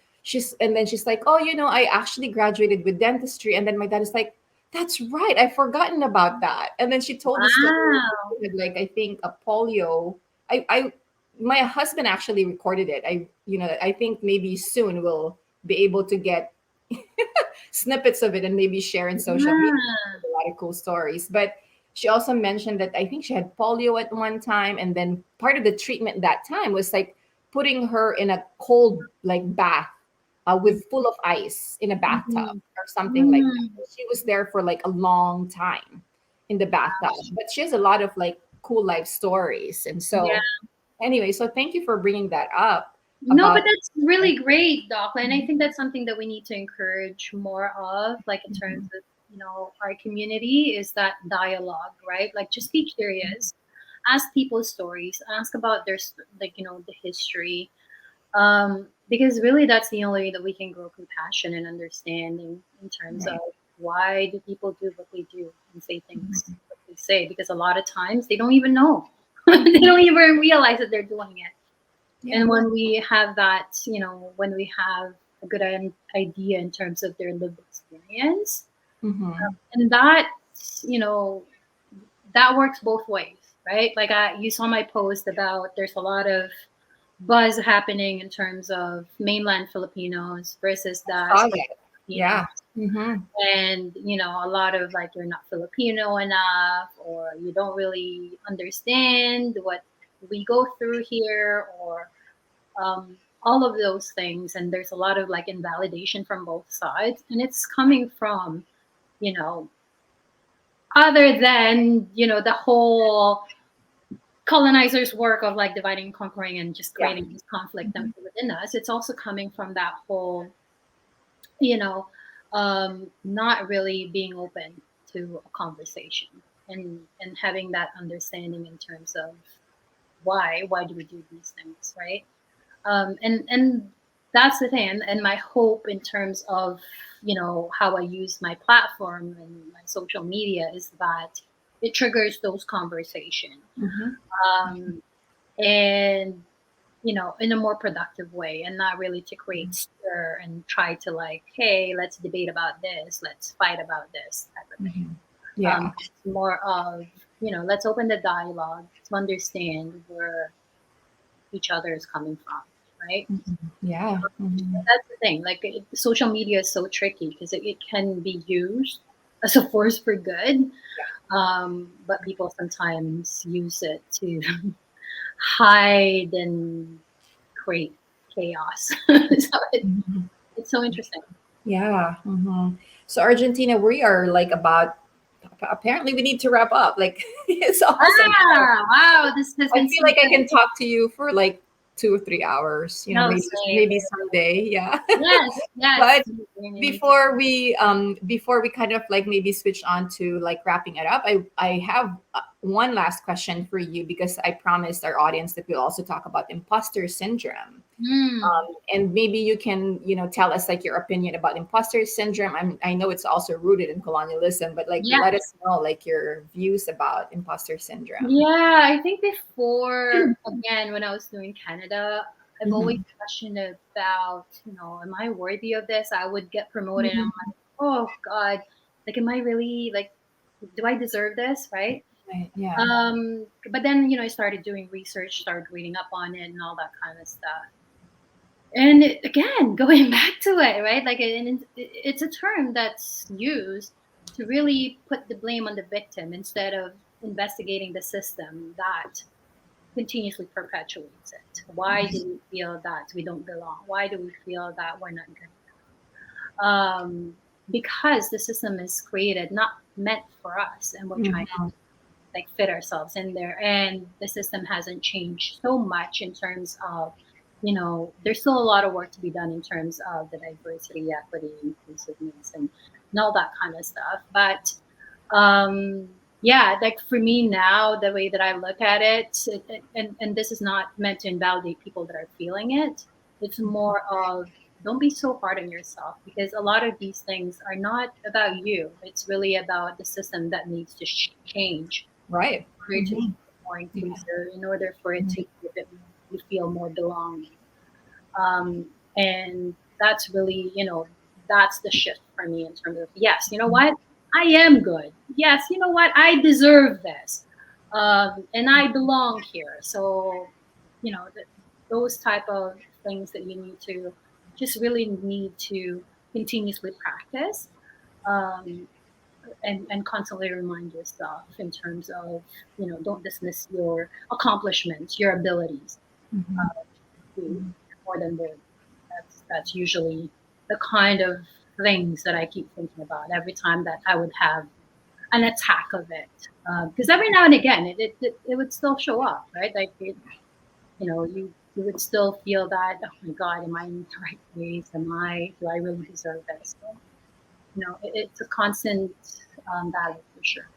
And then she's like, oh, I actually graduated with dentistry. And then my dad is like, that's right, I've forgotten about that. And then she told the story,
Wow.
like, I think a polio. I My husband actually recorded it. I think maybe soon we'll be able to get snippets of it and maybe share in social media.
Yeah.
A lot of cool stories. But she also mentioned that I think she had polio at one time, and then part of the treatment that time was like putting her in a cold like bath, with full of ice in a bathtub
Mm-hmm.
or something like that.
Mm.
She was there for like a long time in the bathtub. But she has a lot of like cool life stories, and
Yeah.
so anyway, so thank you for bringing that up
No, but
about.
that's really great, Doc. And I think that's something that we need to encourage more of, like in terms of, our community is that dialogue, right? Like just be curious, ask people stories, ask about like, the history. Because really that's the only way that we can grow compassion and understanding in terms of
Right.
why do people do what they do and say things what they say, because a lot of times they don't even know. They don't even realize that they're doing it.
Yeah.
And when we have that, when we have a good idea in terms of their lived experience,
Mm-hmm.
and that, you know, that works both ways, right? Like you saw my post about there's a lot of buzz happening in terms of mainland Filipinos versus
Saw
diaspora
that. Yeah.
Filipinos.
Mm-hmm.
And, a lot of like you're not Filipino enough, or you don't really understand what we go through here, or all of those things. And there's a lot of like invalidation from both sides, and it's coming from, you know other than, the whole colonizers work of like dividing and conquering and just
Yeah.
creating this conflict
Mm-hmm.
within us. It's also coming from that whole, you know not really being open to a conversation, and having that understanding in terms of why do we do these things, right? And that's the thing, and my hope in terms of, how I use my platform and my social media is that it triggers those conversations,
Mm-hmm.
um, and in a more productive way, and not really to create stir and try to like, hey, let's debate about this, let's fight about this type of thing.
Mm-hmm. Yeah.
It's more of, let's open the dialogue to understand where each other is coming from, right?
Mhm. Yeah. Mhm.
That's the thing. Like social media is so tricky because it can be used as a force for good, but people sometimes use it to hide and create chaos.
Mhm.
It's so interesting.
Yeah. So Argentina, we are like about. Apparently, we need to wrap up. Like it's almost an hour.
Wow, this has
I
been
feel
so
like I
good.
can talk to you for like 2 or 3 hours.
No, same.
Maybe someday. Yeah.
Yes, yes.
But before we kind of like maybe switch on to like wrapping it up, I have one last question for you because I promised our audience that we'll also talk about imposter syndrome.
Mm,
And maybe you can tell us like your opinion about imposter syndrome. I know it's also rooted in colonialism, but like
yeah.
let us know like your views about imposter syndrome.
Yeah, I think before, again, when I was doing Canada, I've always
Mhm.
questioned about, am I worthy of this? I would get promoted and I'm
Mhm.
like, oh God, like, am I really, like, do I deserve this? Right.
Right, yeah.
But then, I started doing research, started reading up on it and all that kind of stuff. And again, going back to it, right? Like, it's a term that's used to really put the blame on the victim instead of investigating the system that continuously perpetuates it. Why do we feel that we don't belong? Why do we feel that we're not good enough? Because the system is created, not meant for us, and we're trying
Mhm.
to like fit ourselves in there. And the system hasn't changed so much in terms of, there's still a lot of work to be done in terms of the diversity, equity, inclusiveness, and all that kind of stuff. But yeah, like for me now, the way that I look at and this is not meant to invalidate people that are feeling it. It's more of, don't be so hard on yourself, because a lot of these things are not about you. It's really about the system that needs to change
Right.
in order to make
Mhm.
it more
Yeah.
inclusive, in order for it
Mhm.
to give it, you feel more belonging. And that's really, that's the shift for me in terms of, yes, you know what? I am good. Yes, you know what? I deserve this. And I belong here. So, those type of things that you need to just really need to continuously practice, um, and constantly remind yourself in terms of, don't dismiss your accomplishments, your abilities,
Mhm.
to more than words. That's usually the kind of things that I keep thinking about every time that I would have an attack of it. Because every now and again, it would still show up, right? Like you would still feel that, oh my God, am I in the right place? Do I really deserve this? So, it's a constant battle for sure.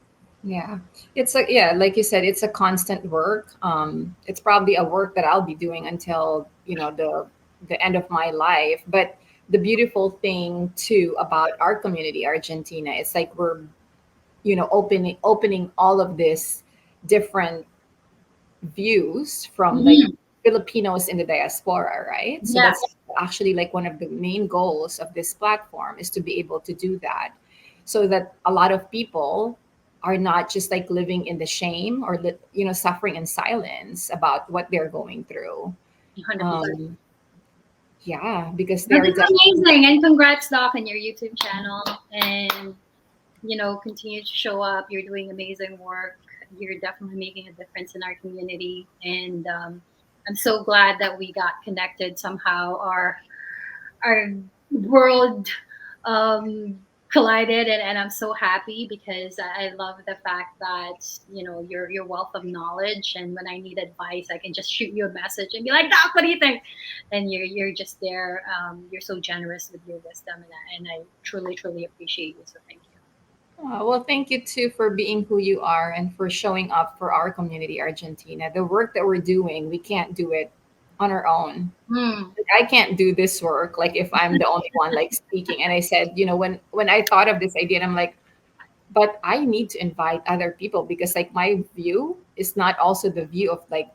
Yeah. Yeah, like you said, it's a constant work. It's probably a work that I'll be doing until, the end of my life. But the beautiful thing too about our community, Argentina, it's like we're, opening all of this different views from like
Mhm.
Filipinos in the diaspora, right? So
Yeah.
that's actually like one of the main goals of this platform is to be able to do that so that a lot of people are not just like living in the shame or suffering in silence about what they're going through.
100%.
um yeah, because they
But
are
it's
definitely.
amazing, and congrats, Doc, on your YouTube channel, and continue to show up. You're doing amazing work. You're definitely making a difference in our community, and I'm so glad that we got connected somehow. Our world um, collided, and I'm so happy because I love the fact that your wealth of knowledge, and when I need advice, I can just shoot you a message and be like, Doc, what do you think? And you're just there. You're so generous with your wisdom, and I truly truly appreciate you. So thank you.
Oh, well, thank you too for being who you are and for showing up for our community, Argentina. The work that we're doing, we can't do it on our own.
Hmm.
Like, I can't do this work like if I'm the only one like speaking. And I said, when I thought of this idea, and I'm like, but I need to invite other people because like my view is not also the view of like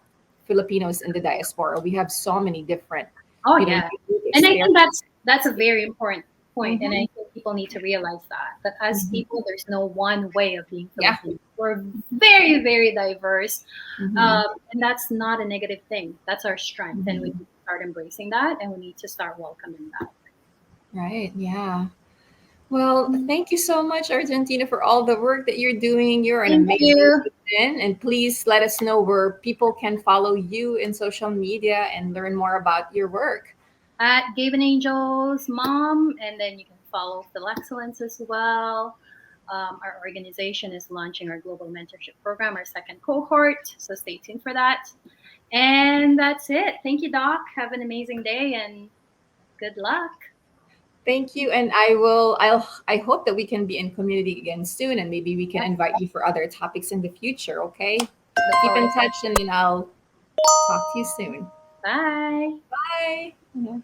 Filipinos in the diaspora. We have so many different,
Oh yeah,
unique
and I think
experiences.
that's a very important point, and
Mhm.
I think people need to realize that as
Mhm.
people, there's no one way of being
Yeah.
Filipino. We're very very diverse,
Mhm.
and that's not a negative thing. That's our strength, and we
Mhm.
need to start embracing that, and we need to start welcoming that.
Right. Yeah. Well, thank you so much, Argentina, for all the work that you're doing. You're an
Thank
amazing
you.
person. And please let us know where people can follow you in social media and learn more about your work.
At Gaben Angel's mom, and then you can follow Phil Excellence as well. Our organization is launching our global mentorship program, our second cohort, so stay tuned for that. And that's it. Thank you, Doc. Have an amazing day and good luck.
Thank you. And I hope that we can be in community again soon and maybe we can
Yeah,
invite you for other topics in the future, okay?
look
Keep
forward
in
to it.
touch and I'll talk to you soon.
Bye.
Bye. Yeah.